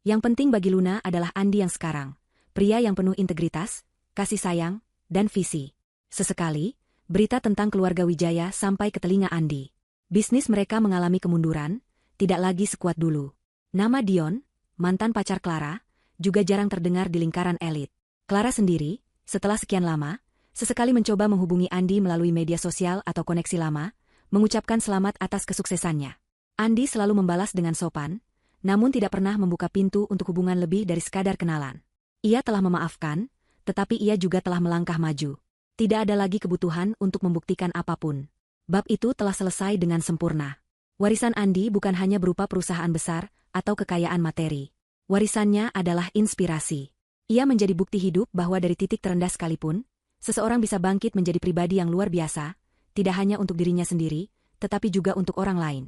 Speaker 1: Yang penting bagi Luna adalah Andi yang sekarang, pria yang penuh integritas, kasih sayang, dan visi. Sesekali, berita tentang keluarga Wijaya sampai ke telinga Andi. Bisnis mereka mengalami kemunduran, tidak lagi sekuat dulu. Nama Dion, mantan pacar Clara, juga jarang terdengar di lingkaran elit. Clara sendiri, setelah sekian lama, sesekali mencoba menghubungi Andi melalui media sosial atau koneksi lama, mengucapkan selamat atas kesuksesannya. Andi selalu membalas dengan sopan, namun tidak pernah membuka pintu untuk hubungan lebih dari sekadar kenalan. Ia telah memaafkan, tetapi ia juga telah melangkah maju. Tidak ada lagi kebutuhan untuk membuktikan apapun. Bab itu telah selesai dengan sempurna. Warisan Andi bukan hanya berupa perusahaan besar atau kekayaan materi. Warisannya adalah inspirasi. Ia menjadi bukti hidup bahwa dari titik terendah sekalipun, seseorang bisa bangkit menjadi pribadi yang luar biasa, tidak hanya untuk dirinya sendiri, tetapi juga untuk orang lain.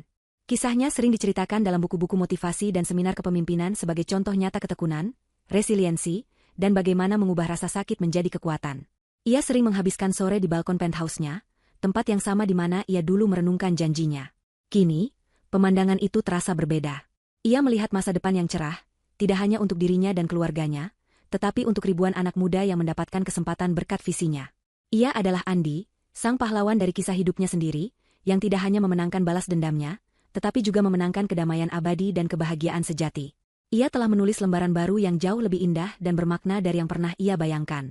Speaker 1: Kisahnya sering diceritakan dalam buku-buku motivasi dan seminar kepemimpinan sebagai contoh nyata ketekunan, resiliensi, dan bagaimana mengubah rasa sakit menjadi kekuatan. Ia sering menghabiskan sore di balkon penthouse-nya, tempat yang sama di mana ia dulu merenungkan janjinya. Kini, pemandangan itu terasa berbeda. Ia melihat masa depan yang cerah, tidak hanya untuk dirinya dan keluarganya, tetapi untuk ribuan anak muda yang mendapatkan kesempatan berkat visinya. Ia adalah Andi, sang pahlawan dari kisah hidupnya sendiri, yang tidak hanya memenangkan balas dendamnya, tetapi juga memenangkan kedamaian abadi dan kebahagiaan sejati. Ia telah menulis lembaran baru yang jauh lebih indah dan bermakna dari yang pernah ia bayangkan.